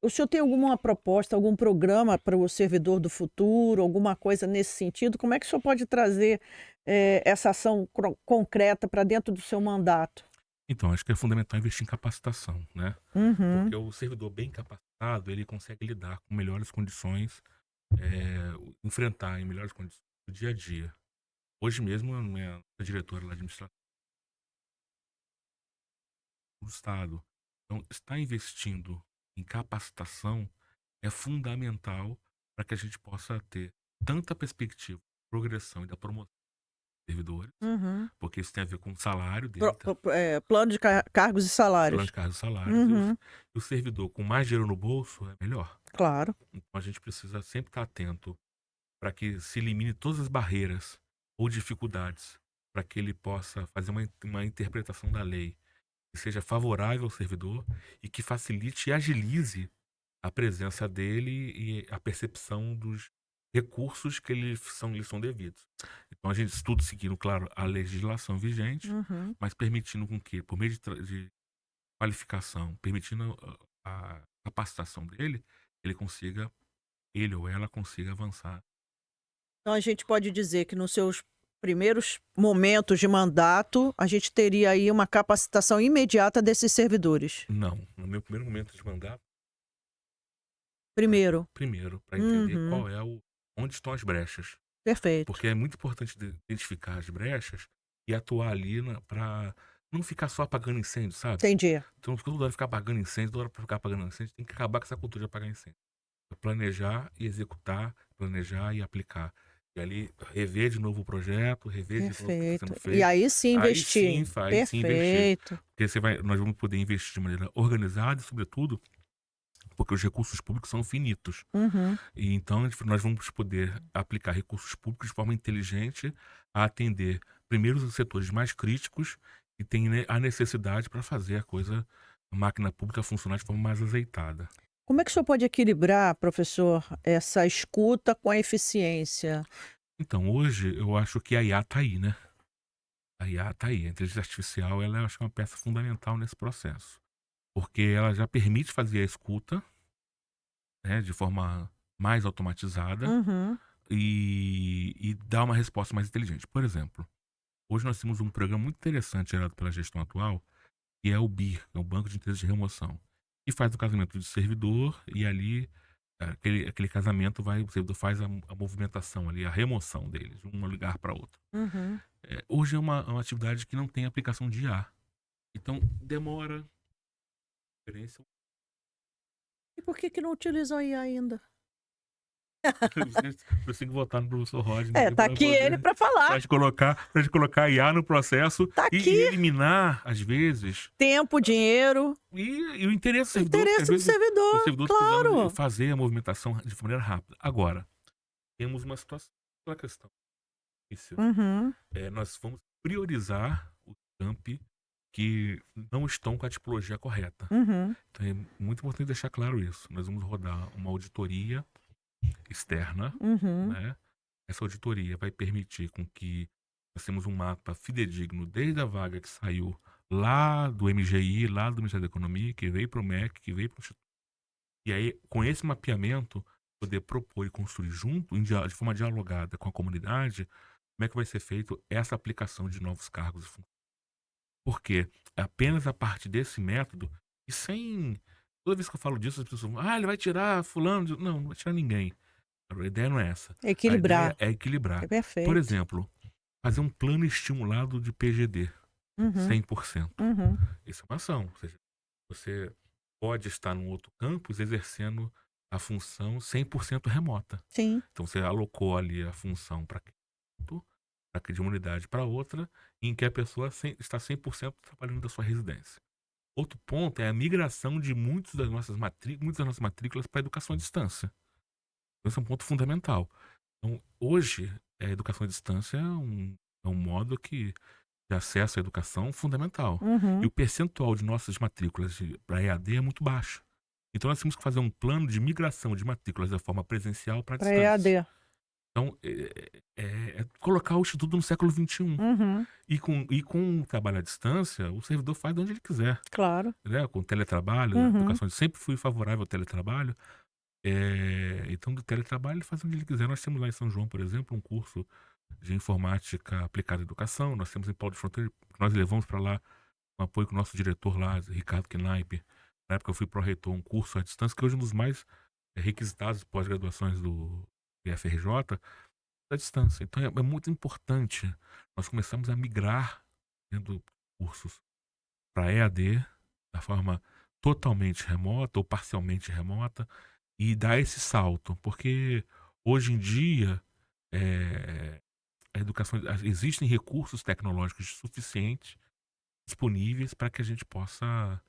O senhor tem alguma proposta, algum programa para o servidor do futuro, alguma coisa nesse sentido? Como é que o senhor pode trazer essa ação concreta para dentro do seu mandato? Então, acho que é fundamental investir em capacitação, né? Uhum. Porque o servidor bem capacitado, ele consegue lidar com melhores condições, enfrentar em melhores condições o dia a dia. Hoje mesmo, a minha diretora lá de administração do Estado, então, está investindo em capacitação é fundamental para que a gente possa ter tanta perspectiva, progressão e da promoção do servidores, Uhum. porque isso tem a ver com o salário dele, tá? Plano de cargos e Plano de salários. cargos e salários. Uhum. E o servidor com mais dinheiro no bolso é melhor. Claro. Então a gente precisa sempre estar atento para que se elimine todas as barreiras ou dificuldades para que ele possa fazer uma interpretação da lei que seja favorável ao servidor e que facilite e agilize a presença dele e a percepção dos recursos que lhes são devidos. Então a gente estuda seguindo, claro, a legislação vigente, Uhum. mas permitindo com que, por meio de qualificação, permitindo a capacitação dele, ele ou ela consiga avançar. Então a gente pode dizer que nos seus primeiros momentos de mandato, a gente teria aí uma capacitação imediata desses servidores. Não, no meu primeiro momento de mandato, Primeiro. primeiro, para entender Uhum. onde estão as brechas. Perfeito. Porque é muito importante identificar as brechas e atuar ali para não ficar só apagando incêndio, sabe? Entendi. Então, toda hora ficar apagando incêndio, toda hora ficar apagando incêndio, tem que acabar com essa cultura de apagar incêndio. É planejar e executar, planejar e aplicar. E ali, rever de novo o projeto, rever de novo o que está Perfeito. sendo E feito. aí sim investir. Aí sim investir. Perfeito. Porque nós vamos poder investir de maneira organizada e, sobretudo, porque os recursos públicos são finitos. Uhum. E então nós vamos poder aplicar recursos públicos de forma inteligente a atender primeiro os setores mais críticos e tem a necessidade para fazer a máquina pública funcionar de forma mais azeitada. Como é que o senhor pode equilibrar, professor, essa escuta com a eficiência? Então, hoje, eu acho que a IA está aí, né? A IA está aí. A inteligência artificial, ela eu acho que é uma peça fundamental nesse processo. Porque ela já permite fazer a escuta, né, de forma mais automatizada Uhum. e dar uma resposta mais inteligente. Por exemplo, hoje nós temos um programa muito interessante gerado pela gestão atual, que é o BIR, que é o Banco de Interesses de Remoção, que faz o casamento de servidor e ali aquele casamento o servidor faz a movimentação ali, a remoção deles, de um lugar para outro. Uhum. Hoje é uma atividade que não tem aplicação de IA. Então, demora. E por que não utilizam a IA ainda? Eu tenho que votar no professor Rodney Tá aqui ele para falar. pra gente colocar IA no processo Tá e aqui. eliminar, às vezes, Tempo, dinheiro, e o interesse do servidor. Porque, às interesse do vezes, o servidor, servidor está claro. precisando fazer a movimentação de maneira rápida. Agora, temos uma situação, uma questão. Uhum. Nós vamos priorizar os campi que não estão com a tipologia correta. Uhum. Então é muito importante deixar claro isso. Nós vamos rodar uma auditoria externa, Uhum. né? Essa auditoria vai permitir com que nós temos um mapa fidedigno desde a vaga que saiu lá do MGI, lá do Ministério da Economia, que veio para o MEC, que veio para o Instituto. E aí, com esse mapeamento, poder propor e construir junto, de forma dialogada com a comunidade, como é que vai ser feito essa aplicação de novos cargos e funções. Porque apenas a partir desse método, e sem... Toda vez que eu falo disso, as pessoas falam, ele vai tirar fulano. Não, não vai tirar ninguém. A ideia não é essa. Equilibrar. A ideia é equilibrar. É perfeito. Por exemplo, fazer um plano estimulado de PGD, Uhum. 100%. Uhum. Isso é uma ação. Ou seja, você pode estar num outro campus exercendo a função 100% remota. Sim. Então você alocou ali a função para de uma unidade para outra, em que a pessoa está 100% trabalhando da sua residência. Outro ponto é a migração de muitas das nossas matrículas para a educação à distância. Esse é um ponto fundamental. Então, hoje, a educação à distância é um modo de acesso à educação fundamental. Uhum. E o percentual de nossas matrículas para EAD é muito baixo. Então, nós temos que fazer um plano de migração de matrículas da forma presencial para a Para distância. EAD. Então, é colocar o Instituto no século XXI. Uhum. E com o trabalho à distância, o servidor faz de onde ele quiser. Claro. Né? Com o teletrabalho, a educação, eu sempre fui favorável ao teletrabalho. Então, do teletrabalho, ele faz onde ele quiser. Nós temos lá em São João, por exemplo, um curso de informática aplicada à educação. Nós temos em Paulo de Fronteira, nós levamos para lá, com apoio com o nosso diretor lá, Ricardo Knaip. Na época eu fui pró-reitor, um curso à distância, que hoje é um dos mais requisitados pós-graduações do IFRJ, à distância. Então é muito importante nós começamos a migrar tendo cursos para EAD da forma totalmente remota ou parcialmente remota e dar esse salto, porque hoje em dia a educação, existem recursos tecnológicos suficientes disponíveis para que a gente possa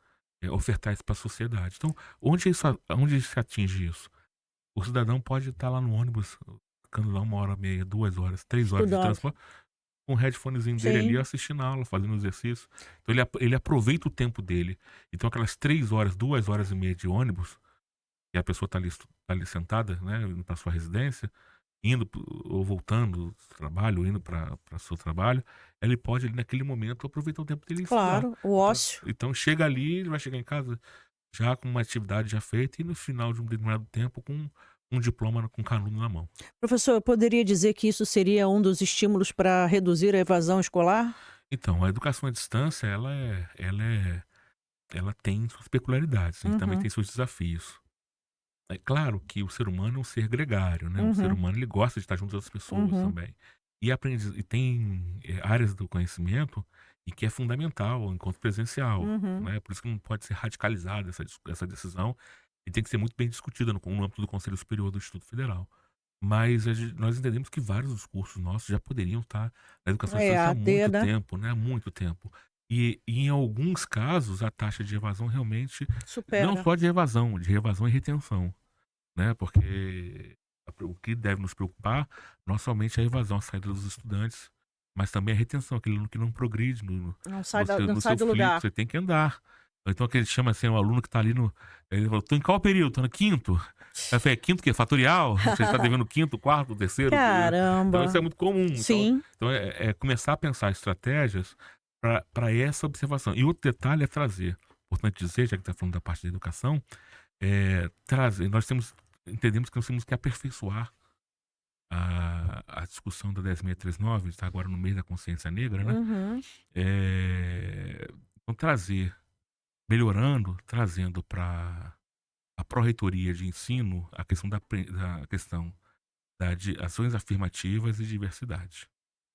ofertar isso para a sociedade. Então, onde se atinge isso? O cidadão pode estar lá no ônibus, ficando lá 1h30, 2 horas, 3 horas de Estudando. transporte, com o headphonezinho dele ali, Sim. assistindo a aula, fazendo exercício. Então, ele aproveita o tempo dele. Então, aquelas 3 horas, 2 horas e meia de ônibus, e a pessoa está ali sentada, né, indo para sua residência, ou voltando do trabalho, indo para o seu trabalho, ele pode, ali, naquele momento, aproveitar o tempo dele e estudar. Claro, o ócio. Então, chega ali, ele vai chegar em casa já com uma atividade já feita e no final de um determinado tempo com um diploma com canudo na mão. Professor, eu poderia dizer que isso seria um dos estímulos para reduzir a evasão escolar? Então, a educação à distância, ela tem suas peculiaridades e também Uhum. tem seus desafios. É claro que o ser humano é um ser gregário, né? O ser Uhum. humano, ele gosta de estar junto das pessoas Uhum. também. E tem áreas do conhecimento e que é fundamental o encontro presencial, Uhum. né? Por isso que não pode ser radicalizada essa decisão e tem que ser muito bem discutida no âmbito do Conselho Superior do Instituto Federal. Mas nós entendemos que vários dos cursos nossos já poderiam estar na educação à É, distância a há muito TEDA tempo, né? Há muito tempo. E em alguns casos, a taxa de evasão realmente, não supera. só de evasão e retenção, né? Porque o que deve nos preocupar não somente é a evasão, a saída dos estudantes, mas também a retenção, aquele aluno que não progride Não sai, não no sai seu do fluxo, lugar. você tem que andar. Ou então, que ele chama assim, um aluno que está ali no. Ele falou, tô em qual período? Tô no quinto. Aí eu falei, quinto o quê? Fatorial? Você está devendo quinto, quarto, terceiro período? Então, isso é Caramba. muito comum. Sim. Então é começar a pensar estratégias para essa observação. E outro detalhe é trazer, importante dizer, já que está falando da parte da educação, trazer. Entendemos que nós temos que aperfeiçoar a discussão da 10.639, está agora no mês da consciência negra, né? Uhum. Então, trazendo para a pró-reitoria de ensino a questão de ações afirmativas e diversidade.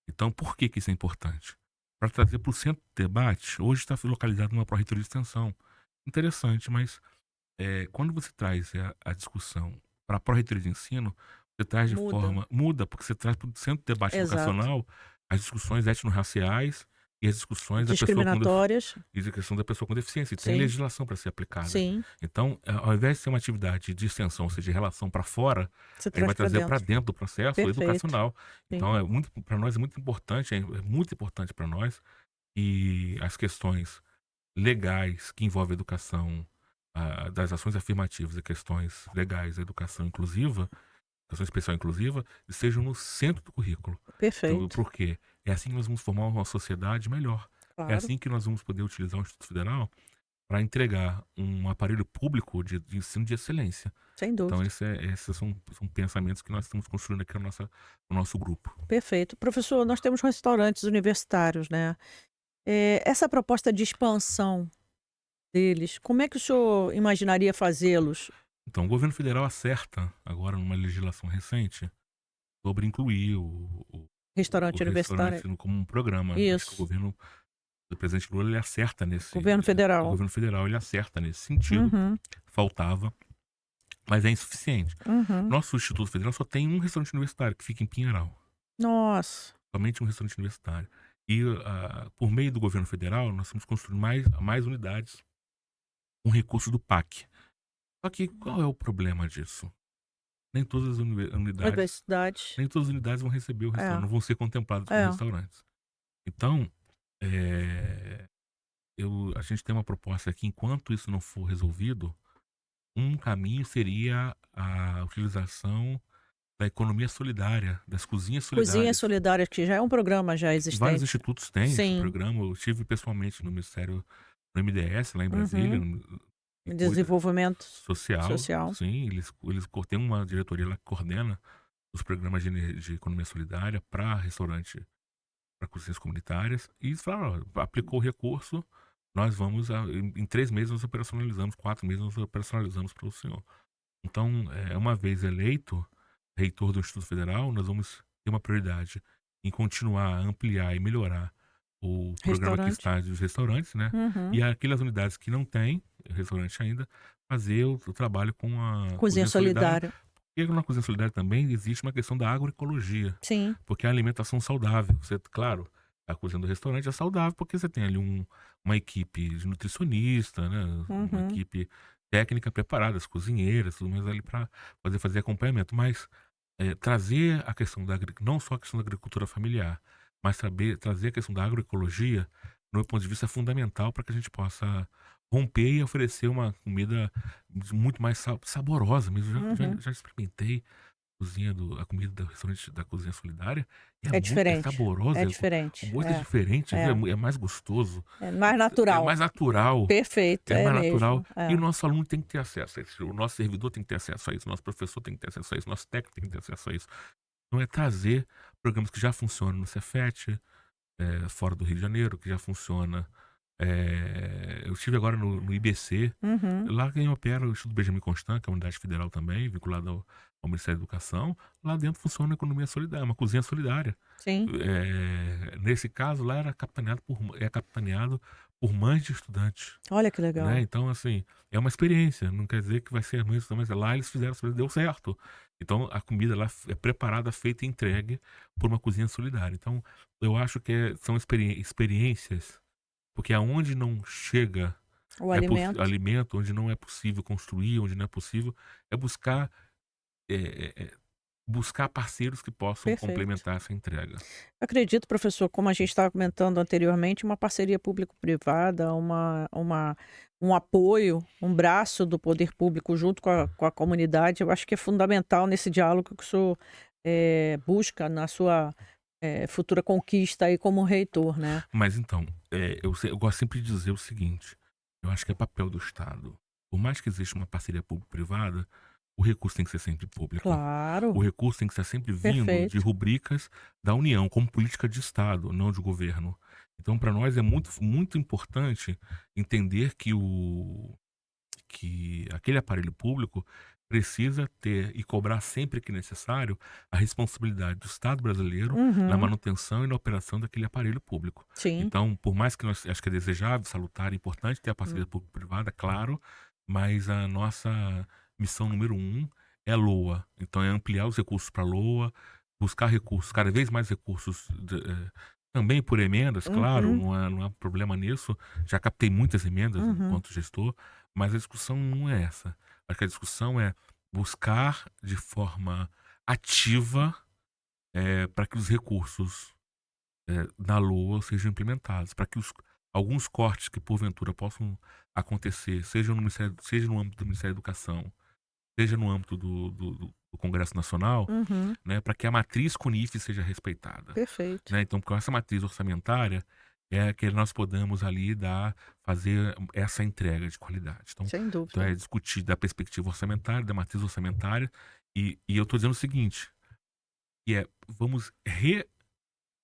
Então, por que isso é importante? Para trazer para o centro de debate, hoje está localizado numa pró-reitoria de extensão. Interessante, mas quando você traz a discussão para a pró-reitoria de ensino, você traz de Muda. forma. Muda, porque você traz para o centro de debate Exato. educacional as discussões etnorraciais e as discussões Discriminatórias. e a questão da pessoa com deficiência. E tem Sim. legislação para ser aplicada. Sim. Então, ao invés de ser uma atividade de extensão, ou seja, de relação para fora, Você ele vai traz para trazer para dentro. dentro do processo Perfeito. educacional. Sim. Então, para nós é muito importante para nós que as questões legais que envolvem a educação, das ações afirmativas e questões legais da educação inclusiva, educação especial inclusiva, estejam no centro do currículo. Então, Perfeito. por quê? É assim que nós vamos formar uma sociedade melhor. É Claro. assim que nós vamos poder utilizar o Instituto Federal para entregar um aparelho público de ensino de excelência. Sem Então, dúvida. esses são pensamentos que nós estamos construindo aqui no nosso grupo. Perfeito. Professor, nós temos restaurantes universitários, né? Essa proposta de expansão deles, como é que o senhor imaginaria fazê-los? Então, o governo federal acerta, agora numa legislação recente, sobre incluir o Restaurante universitário? restaurante como um programa. Acho que o Isso. governo do presidente Lula, ele acerta Governo o federal. governo federal, ele acerta nesse sentido. Uhum. Faltava, mas é insuficiente. Uhum. Nosso Instituto Federal só tem um restaurante universitário, que fica em Pinheiral. Nossa. Somente um restaurante universitário. E por meio do governo federal, nós estamos construindo mais unidades com recurso do PAC. Só que qual é o problema disso? Nem todas as Universidades. unidades vão receber o restaurante, não vão ser contempladas como restaurantes. Então, a gente tem uma proposta aqui, enquanto isso não for resolvido, um caminho seria a utilização da economia solidária, das cozinhas solidárias. Cozinhas solidárias, que já é um programa já Vários existente. institutos têm esse Sim. programa. Eu estive pessoalmente no Ministério, no MDS, lá em Brasília, Desenvolvimento social. Sim, eles têm uma diretoria lá que coordena os programas de economia solidária para restaurante, para cozinhas comunitárias. E eles falaram, aplicou o recurso, nós vamos, em 3 meses nós operacionalizamos, 4 meses nós operacionalizamos para o senhor. Então, uma vez eleito reitor do Instituto Federal, nós vamos ter uma prioridade em continuar a ampliar e melhorar o programa que está dos restaurantes, né? E aquelas unidades que não têm restaurante ainda, fazer o trabalho com a Cozinha solidária. E na cozinha solidária também existe uma questão da agroecologia, Sim. porque é a alimentação saudável. Você, claro, a cozinha do restaurante é saudável porque você tem ali uma equipe de nutricionista, né? Uma Uhum. equipe técnica preparada, as cozinheiras, tudo mais ali para fazer acompanhamento. Mas trazer a questão não só a questão da agricultura familiar, mas trazer a questão da agroecologia, no meu ponto de vista, é fundamental para que a gente possa romper e oferecer uma comida muito mais saborosa mesmo. Uhum. Já experimentei a comida do restaurante da Cozinha Solidária, e É é diferente. É saborosa, o diferente. gosto é diferente, viu? É. É mais gostoso, É mais é natural. mais natural. Perfeito, É é mais natural. mesmo. E o É. nosso aluno tem que ter acesso a isso. O nosso servidor tem que ter acesso a isso. O nosso professor tem que ter acesso a isso. O nosso técnico tem que ter acesso a isso. Então é trazer programas que já funcionam no Cefet, fora do Rio de Janeiro, que já funciona. Eu estive agora no IBC. Uhum. Lá quem opera o Instituto Benjamin Constant, que é uma unidade federal também, vinculada ao Ministério da Educação. Lá dentro funciona a economia solidária, uma cozinha solidária. Sim. Nesse caso, lá é capitaneado por mães de estudantes. Olha que Né? legal. Então, assim, é uma experiência. Não quer dizer que vai ser ruim, mas lá eles fizeram, deu certo. Então, a comida lá é preparada, feita e entregue por uma cozinha solidária. Então, eu acho que são experiências, porque aonde não chega O alimento. alimento, onde não é possível construir, onde não é possível, é buscar parceiros que possam Perfeito. complementar essa entrega. Acredito, professor, como a gente estava comentando anteriormente, uma parceria público-privada, um apoio, um braço do poder público junto com a comunidade, eu acho que é fundamental nesse diálogo que o senhor busca na sua futura conquista aí como reitor, né? Mas então, eu gosto sempre de dizer o seguinte: eu acho que é papel do Estado. Por mais que exista uma parceria público-privada, o recurso tem que ser sempre público. O Claro, recurso tem que ser sempre vindo de perfeito. rubricas da União, como política de Estado, não de governo. Então, para nós é muito, muito importante entender que aquele aparelho público precisa ter e cobrar sempre que necessário a responsabilidade do Estado brasileiro na Uhum, manutenção e na operação daquele aparelho público. sim. Então, por mais que nós acho que é desejável, salutar, é importante ter a Hum, parceria público-privada, claro, mas a nossa missão número um é a LOA. Então, é ampliar os recursos para a LOA, buscar recursos, cada vez mais recursos, também por emendas, claro, uhum, não há problema nisso. Já captei muitas emendas uhum. enquanto gestor, mas a discussão não é essa. Acho que a discussão é buscar de forma ativa, para que os recursos, da LOA sejam implementados, para que alguns cortes que porventura possam acontecer, seja no âmbito do Ministério da Educação, seja no âmbito do Congresso Nacional, Uhum. né, para que a matriz CONIF seja respeitada. Perfeito. Né? Então, com essa matriz orçamentária, é que nós podemos ali fazer essa entrega de qualidade. Sem Então dúvida. é discutir da perspectiva orçamentária, da matriz orçamentária, e eu estou dizendo o seguinte, que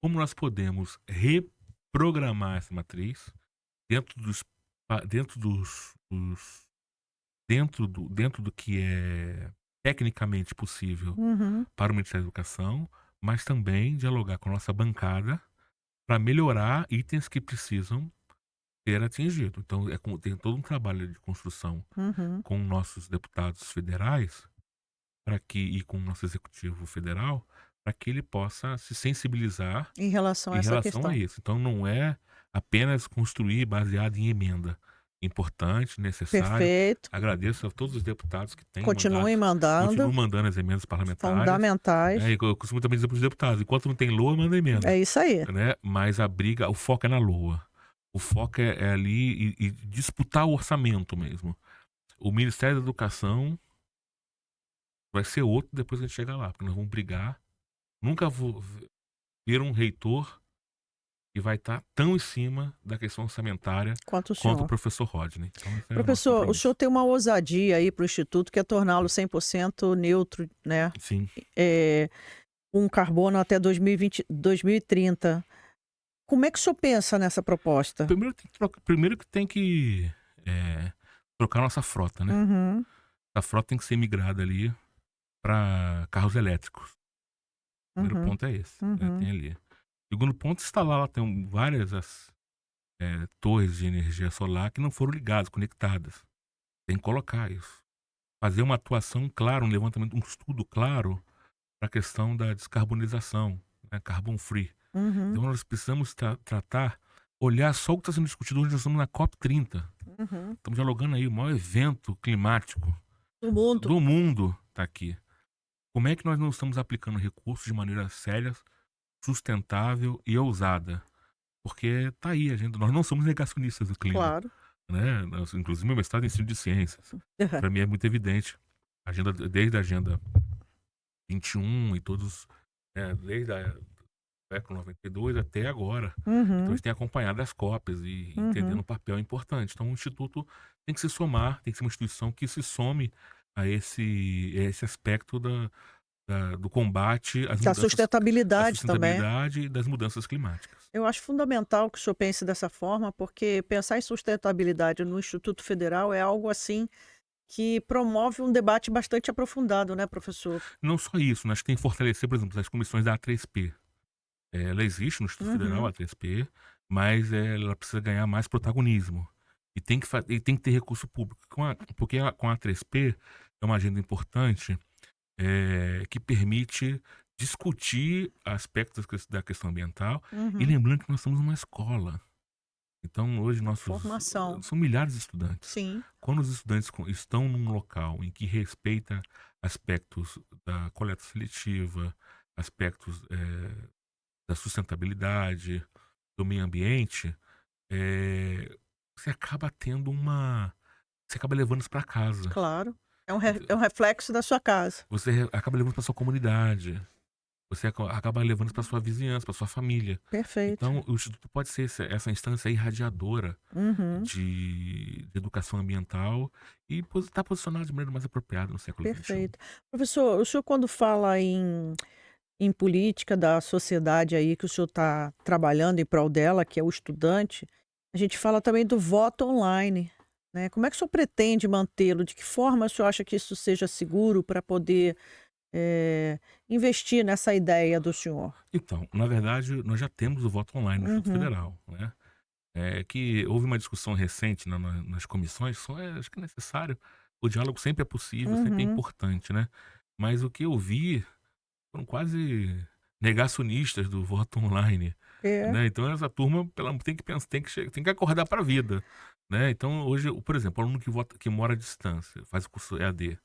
como nós podemos reprogramar essa matriz dentro dos, pa- dentro do que é tecnicamente possível Uhum. para o Ministério da Educação, mas também dialogar com a nossa bancada para melhorar itens que precisam ser atingidos. Então, tem todo um trabalho de construção Uhum. com nossos deputados federais e com o nosso executivo federal, para que ele possa se sensibilizar Em relação a em essa relação a questão. isso. Então, não é apenas construir baseado em emenda. Importante, necessário. Perfeito. Agradeço a todos os deputados que têm mandado, Continue mandando. continuam mandando as emendas parlamentares. Né? Fundamentais. E eu costumo também dizer para os deputados: enquanto não tem LOA, manda É emenda. isso aí. Né? Mas o foco é na LOA. O foco é ali e disputar o orçamento mesmo. O Ministério da Educação vai ser outro depois que a gente chegar lá, porque nós vamos brigar. Nunca vou ver um reitor que vai estar tão em cima da questão orçamentária Quanto o quanto o senhor. professor Rodney. Então, esse é o nosso Professor, o senhor compromisso. tem uma ousadia aí para o Instituto, que é torná-lo 100% neutro, né? Sim. É, com carbono até 2030. Como é que o senhor pensa nessa proposta? Primeiro que tem que trocar nossa frota, né? Uhum, A frota tem que ser migrada ali para carros elétricos. O primeiro uhum, ponto é esse. uhum. Tem ali. Segundo ponto, instalar lá tem várias torres de energia solar que não foram ligadas, conectadas. Tem que colocar isso. fazer uma atuação clara, um levantamento, um estudo claro para a questão da descarbonização, né, carbon free. Uhum, Então nós precisamos tratar, olhar só o que está sendo discutido hoje. Nós estamos na COP30. uhum. Estamos dialogando aí, o maior evento climático Do mundo. do mundo está aqui. Como é que nós não estamos aplicando recursos de maneira séria, sustentável e ousada? Porque tá aí, nós não somos negacionistas do clima, Claro. né? Inclusive, meu mestrado é em ensino de ciências. Para mim é muito evidente. Desde a Agenda 21 e todos, desde a século 92 até agora. Então, a Uhum, gente tem acompanhado as COPs e entendendo uhum. o papel importante. Então, o Instituto tem que se somar, tem que ser uma instituição que se some a esse aspecto do combate às Da mudanças, da sustentabilidade também. sustentabilidade e das mudanças climáticas. Eu acho fundamental que o senhor pense dessa forma, porque pensar em sustentabilidade no Instituto Federal é algo assim que promove um debate bastante aprofundado, né, professor? Não só isso, nós tem que fortalecer, por exemplo, as comissões da A3P. Ela existe no Instituto Federal, a Uhum, A3P, mas ela precisa ganhar mais protagonismo. E tem que ter recurso público. Com a A3P é uma agenda importante, que permite discutir aspectos da questão ambiental. E uhum. lembrando que nós somos uma escola. Então, hoje, Formação. são milhares de estudantes. Sim. Quando os estudantes estão num local em que respeita aspectos da coleta seletiva, aspectos da sustentabilidade, do meio ambiente, eh, você acaba tendo uma. Você acaba levando isso para casa. Claro. Ent- É um reflexo da sua casa. Você acaba levando para sua comunidade. Você acaba levando isso para sua vizinhança, para sua família. Perfeito. Então, o Instituto pode ser essa instância irradiadora Uhum, de educação ambiental e estar posicionado de maneira mais apropriada no século XXI. perfeito. Professor, o senhor quando fala em política da sociedade aí que o senhor está trabalhando em prol dela, que é o estudante, a gente fala também do voto online, né? Como é que o senhor pretende mantê-lo? De que forma o senhor acha que isso seja seguro para poder investir nessa ideia do senhor? Então, na verdade, nós já temos o voto online no Instituto Uhum. Federal, né? Que houve uma discussão recente nas comissões, acho que é necessário, o diálogo sempre é possível, sempre é Uhum. importante, né? Mas o que eu vi foram quase negacionistas do voto online, É. né? Então essa turma tem que pensar, tem que acordar para a vida, né? Então hoje, por exemplo, o aluno que mora à distância, faz o curso EAD,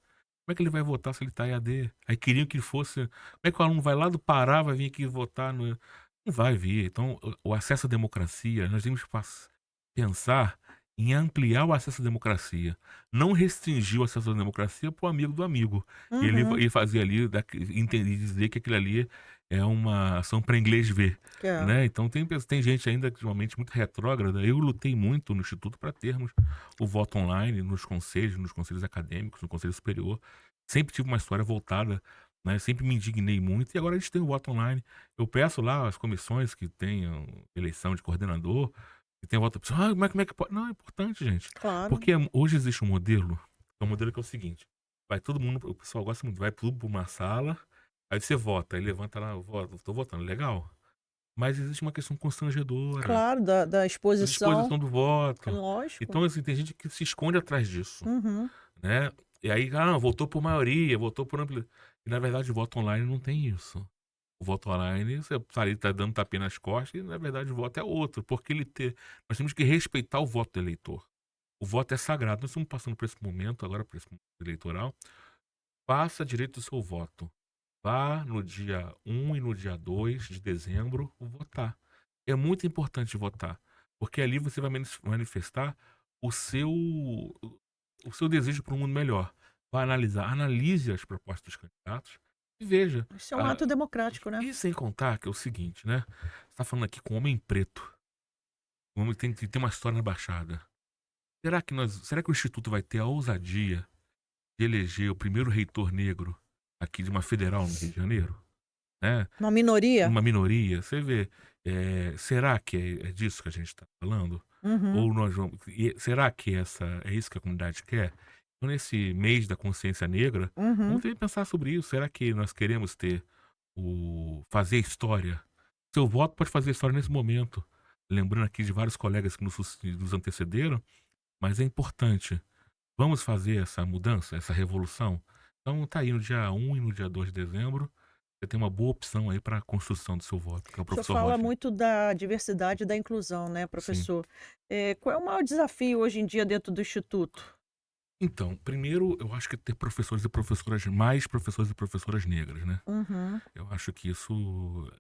como é que ele vai votar se ele está EAD? Aí queriam que fosse, como é que o aluno vai lá do Pará, vai vir aqui votar no, não vai vir. Então o acesso à democracia, nós temos que pensar em ampliar o acesso à democracia, não restringir o acesso à democracia para o amigo do amigo. E Uhum. ele fazer ali, entender, dizer que aquilo ali é uma ação para inglês ver, É. né? Então tem gente ainda ultimamente muito retrógrada. Eu lutei muito no Instituto para termos o voto online nos conselhos acadêmicos, no conselho superior. Sempre tive uma história voltada, né? Sempre me indignei muito e agora a gente tem o voto online. Eu peço lá as comissões que tenham eleição de coordenador, que tem voto. Como é que pode? Não, é importante, gente. Claro. Porque hoje existe um modelo, é um modelo que é o seguinte: vai todo mundo, o pessoal gosta muito, vai tudo para uma sala, aí você vota, aí levanta lá, eu voto, estou votando, legal. Mas existe uma questão constrangedora, Claro, da da exposição, disposição do é voto. lógico. Então, assim, tem gente que se esconde atrás disso, Uhum. né? E aí, votou por maioria, votou por ampli. E na verdade, o voto online não tem isso. O voto online, você tá ali, tá dando tapinha nas costas, e na verdade o voto é outro, porque nós temos que respeitar o voto do eleitor. O voto é sagrado. Nós estamos passando por esse momento, agora por esse momento eleitoral. Faça direito do seu voto. Vá no dia 1 e no dia 2 de dezembro votar. É muito importante votar, porque ali você vai manifestar o seu, o seu desejo para um mundo melhor. Vai analisar, analise as propostas dos candidatos e veja. Isso é um ah, ato democrático, né? e sem contar que é o seguinte, né? Você está falando aqui com um homem preto, um homem que tem uma história na Baixada. Será que o Instituto vai ter a ousadia de eleger o primeiro reitor negro aqui de uma federal no Rio de Janeiro, né? Uma minoria? Uma minoria, você vê, será que é disso que a gente está falando? Uhum. Ou será que é isso que a comunidade quer? Então, nesse mês da consciência negra, vamos Uhum. pensar sobre isso. Será que nós queremos fazer história? Seu voto pode fazer história nesse momento. Lembrando aqui de vários colegas que nos antecederam, mas é importante. Vamos fazer essa mudança, essa revolução? Então tá aí no dia 1 e no dia 2 de dezembro, você tem uma boa opção aí para a construção do seu voto, que é o O senhor professor fala Rodney. muito da diversidade e da inclusão, né, Sim. professor? Qual é o maior desafio hoje em dia dentro do instituto? Então, primeiro, eu acho que ter professores e professoras mais professores e professoras negras, né. Uhum. Eu acho que isso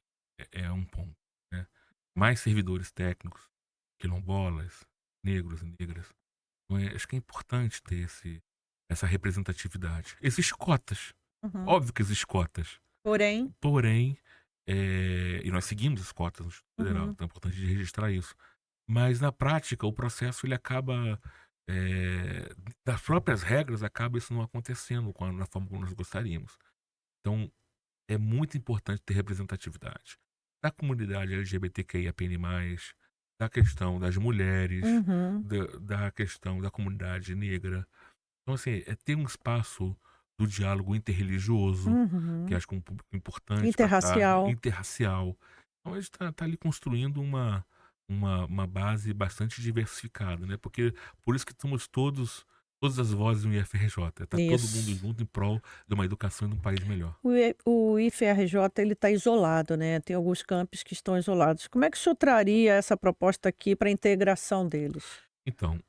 é um ponto, né. Mais servidores técnicos, quilombolas, negros e negras. Então acho que é importante ter essa representatividade. Existem cotas, Uhum. óbvio que existem cotas, Porém. porém, e nós seguimos as cotas no Instituto Federal, Uhum. então é importante de registrar isso. Mas na prática o processo ele acaba, das próprias regras acaba isso não acontecendo na forma como nós gostaríamos. Então é muito importante ter representatividade da comunidade LGBTQIAPN+, da questão das mulheres, Uhum. da questão da comunidade negra. Então, assim, é ter um espaço do diálogo interreligioso, que Uhum. acho que é um público importante para estar Interracial. interracial. Então, a gente tá ali construindo uma base bastante diversificada, né? Porque por isso que estamos todas as vozes no IFRJ. Tá todo mundo Isso. junto em prol de uma educação e de um país melhor. O IFRJ ele está isolado, né, tem alguns campos que estão isolados. Como é que o senhor traria essa proposta aqui para a integração deles? Então,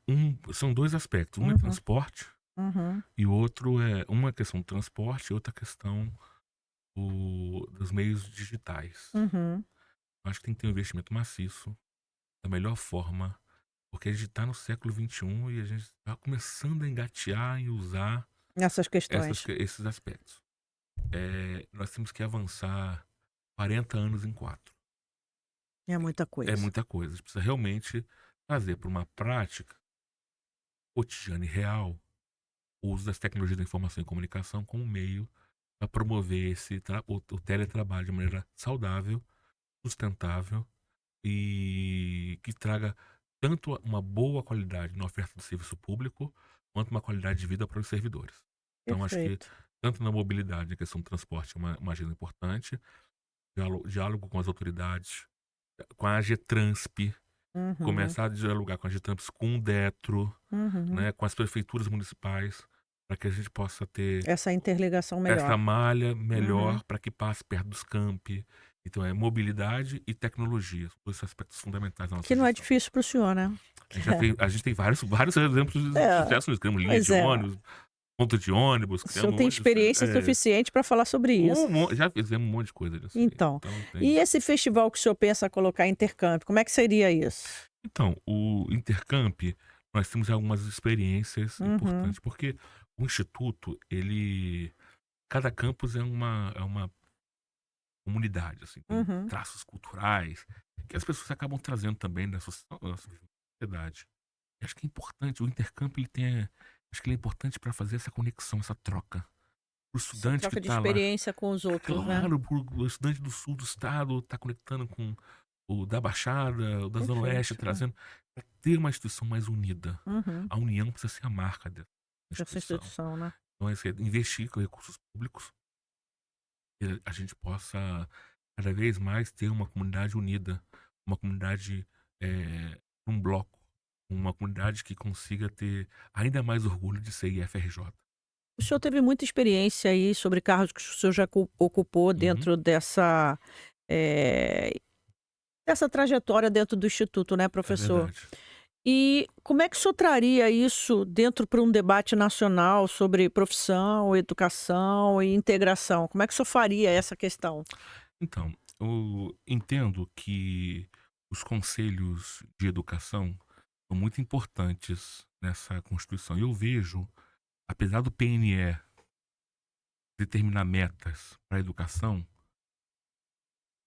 são dois aspectos. Um é Uhum. transporte Uhum. e outro é uma questão do transporte e outra questão dos meios digitais. Uhum. Acho que tem que ter um investimento maciço, da melhor forma, porque a gente está no século XXI e a gente está começando a engatear e usar Essas questões. esses aspectos. Nós temos que avançar 40 anos em 4. É muita É coisa. muita coisa. A gente precisa realmente trazer para uma prática cotidiana e real o uso das tecnologias da informação e comunicação como meio para promover o teletrabalho de maneira saudável, sustentável e que traga tanto uma boa qualidade na oferta do serviço público, quanto uma qualidade de vida para os servidores. Então, acho que Perfeito. tanto na mobilidade, a questão do transporte é uma agenda importante, diálogo com as autoridades, com a AGETRANSP, Uhum. começar a dialogar com a AGETRANSP, com o DETRO, Uhum. né, com as prefeituras municipais, para que a gente possa ter Essa interligação essa melhor. malha Uhum. melhor para que passe perto dos campi. Então é mobilidade e tecnologia, são 2 aspectos fundamentais da nossa Que não é gestão. difícil para o senhor, né? A gente tem vários exemplos de É, sucesso nisso, criamos linha pois de é. ônibus, ponto de ônibus, O senhor criamos um tem monte de experiência suficiente para falar sobre isso. já fizemos um monte de coisa nisso aí. Então, Então e tem esse festival que o senhor pensa colocar intercâmbio, como é que seria isso? então, o Intercamp, nós temos algumas experiências Uhum. importantes, porque o instituto, cada campus é uma comunidade, assim, tem Uhum. traços culturais que as pessoas acabam trazendo também da sua sociedade. E acho que é importante, o intercâmbio acho que ele é importante para fazer essa conexão, essa troca. O Essa estudante que troca de está lá, experiência com os outros, né? claro, o estudante do sul do estado está conectando com o da Baixada, o da Zona Oeste, Perfeito. É. trazendo para ter uma instituição mais unida. Uhum. A união precisa ser a marca dessa Dessa instituição. instituição, né? Então, investir com recursos públicos que a gente possa cada vez mais ter uma comunidade unida, uma comunidade, um bloco, uma comunidade que consiga ter ainda mais orgulho de ser IFRJ. O senhor teve muita experiência aí sobre cargos que o senhor já ocupou Uhum, dentro eh, dessa trajetória dentro do instituto, né, é professor? verdade. E como é que o senhor traria isso dentro para um debate nacional sobre profissão, educação e integração? Como é que o senhor faria essa questão? Então, eu entendo que os conselhos de educação são muito importantes nessa Constituição. E eu vejo, apesar do PNE determinar metas para a educação,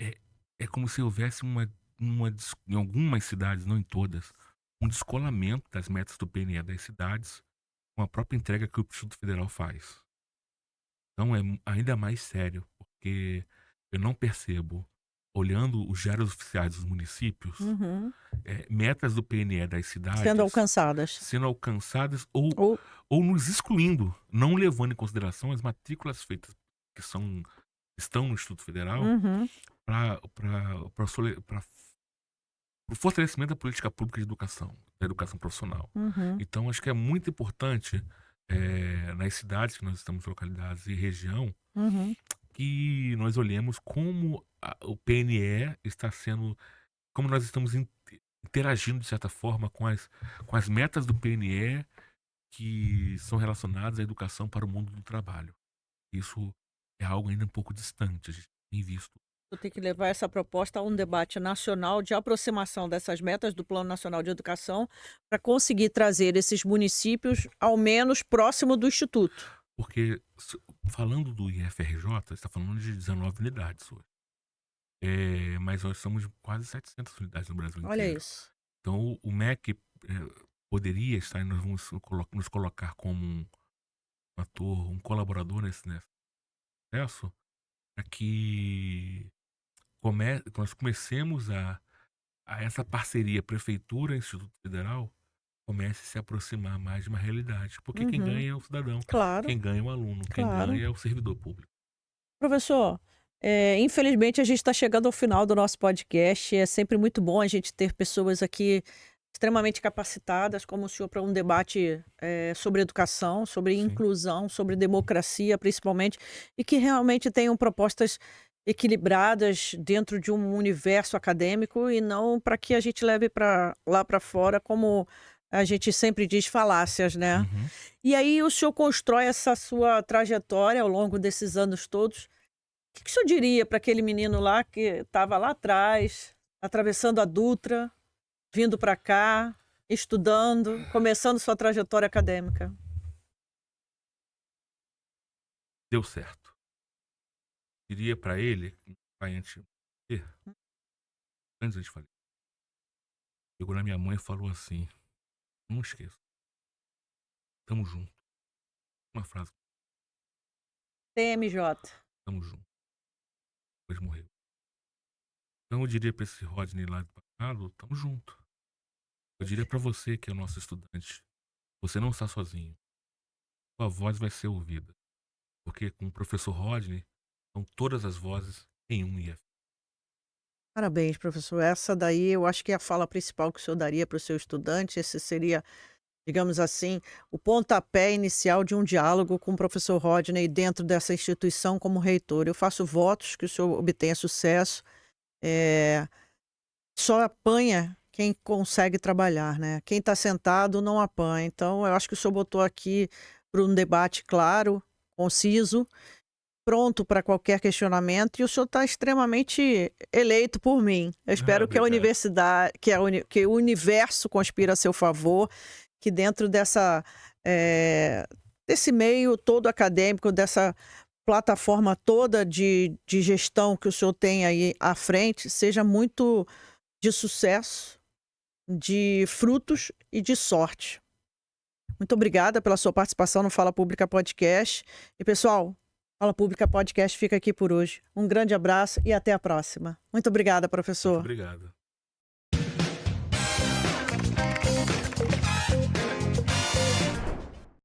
É é como se houvesse em algumas cidades, não em todas, um descolamento das metas do PNE das cidades com a própria entrega que o Instituto Federal faz. Então é ainda mais sério, porque eu não percebo, olhando os diários oficiais dos municípios, Uhum. metas do PNE das Sendo cidades alcançadas. sendo alcançadas Ou ou nos excluindo, não levando em consideração as matrículas feitas que estão no Instituto Federal uhum. para o fortalecimento da política pública de educação, da educação profissional. Uhum. Então, acho que é muito importante, nas cidades que nós estamos localizados e região, Uhum. que nós olhemos como o PNE está sendo, como nós estamos interagindo de certa forma com as metas do PNE que são relacionadas à educação para o mundo do trabalho. Isso é algo ainda um pouco distante, a gente tem visto. Eu tenho que levar essa proposta a um debate nacional de aproximação dessas metas do Plano Nacional de Educação para conseguir trazer esses municípios ao menos próximo do Instituto. Porque, falando do IFRJ, você está falando de 19 unidades hoje. Mas nós somos quase 700 unidades no Brasil Olha inteiro. isso. Então, o MEC poderia estar, e nós vamos nos colocar como um ator, um colaborador nesse processo, para que nós comecemos a essa parceria Prefeitura-Instituto Federal comece a se aproximar mais de uma realidade. Porque quem Uhum. ganha é o cidadão, Claro, quem ganha é o aluno, quem claro. ganha é o servidor público. Professor, infelizmente a gente está chegando ao final do nosso podcast. É sempre muito bom a gente ter pessoas aqui extremamente capacitadas, como o senhor, para um debate sobre educação, sobre Sim. inclusão, sobre democracia, principalmente, e que realmente tenham propostas equilibradas dentro de um universo acadêmico e não para que a gente leve lá para fora, como a gente sempre diz, falácias, né? Uhum. E aí o senhor constrói essa sua trajetória ao longo desses anos todos. O que o senhor diria para aquele menino lá que estava lá atrás, atravessando a Dutra, vindo para cá, estudando, começando sua trajetória acadêmica? Deu certo. Diria para ele, pai antes de falar, chegou na minha mãe e falou assim: não esqueça, tamo junto. Uma frase, TMJ. tamo junto. Depois morreu. Então eu diria para esse Rodney lá do passado, tamo junto. Eu diria para você que é o nosso estudante, você não está sozinho. Sua voz vai ser ouvida. Porque com o professor Rodney, são todas as vozes em um IF. Parabéns, professor. Essa daí eu acho que é a fala principal que o senhor daria para o seu estudante. Esse seria, digamos assim, o pontapé inicial de um diálogo com o professor Rodney dentro dessa instituição como reitor. Eu faço votos que o senhor obtenha sucesso. É, Só apanha quem consegue trabalhar, né? Quem está sentado não apanha. Então, eu acho que o senhor botou aqui para um debate claro, conciso, pronto para qualquer questionamento, e o senhor está extremamente eleito por mim. Eu espero que a Obrigado. universidade, que o universo conspira a seu favor, que dentro desse meio todo acadêmico, dessa plataforma toda de gestão que o senhor tem aí à frente, seja muito de sucesso, de frutos e de sorte. Muito obrigada pela sua participação no Fala Pública Podcast. E, pessoal, Fala Pública Podcast fica aqui por hoje. Um grande abraço e até a próxima. Muito obrigada, Muito professor. obrigado.